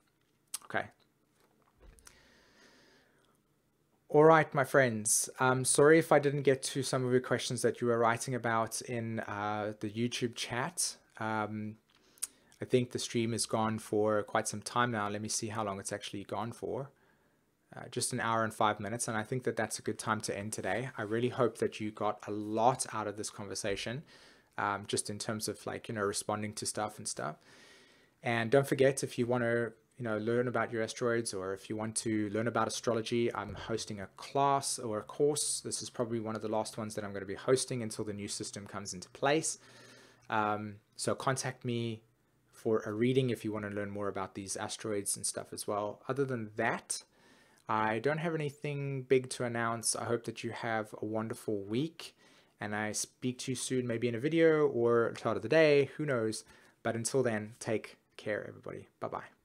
[SPEAKER 1] Okay. All right, my friends. Sorry if I didn't get to some of your questions that you were writing about in the YouTube chat. I think the stream is gone for quite some time now. Let me see how long it's actually gone for. Just an hour and 5 minutes. And I think that that's a good time to end today. I really hope that you got a lot out of this conversation, just in terms of like, responding to stuff and stuff. And don't forget, if you want to, learn about your asteroids, or if you want to learn about astrology, I'm hosting a class or a course. This is probably one of the last ones that I'm going to be hosting until the new system comes into place. So contact me for a reading if you want to learn more about these asteroids and stuff as well. Other than that, I don't have anything big to announce. I hope that you have a wonderful week, and I speak to you soon, maybe in a video or start of the day, who knows. But until then, take care, everybody. Bye-bye.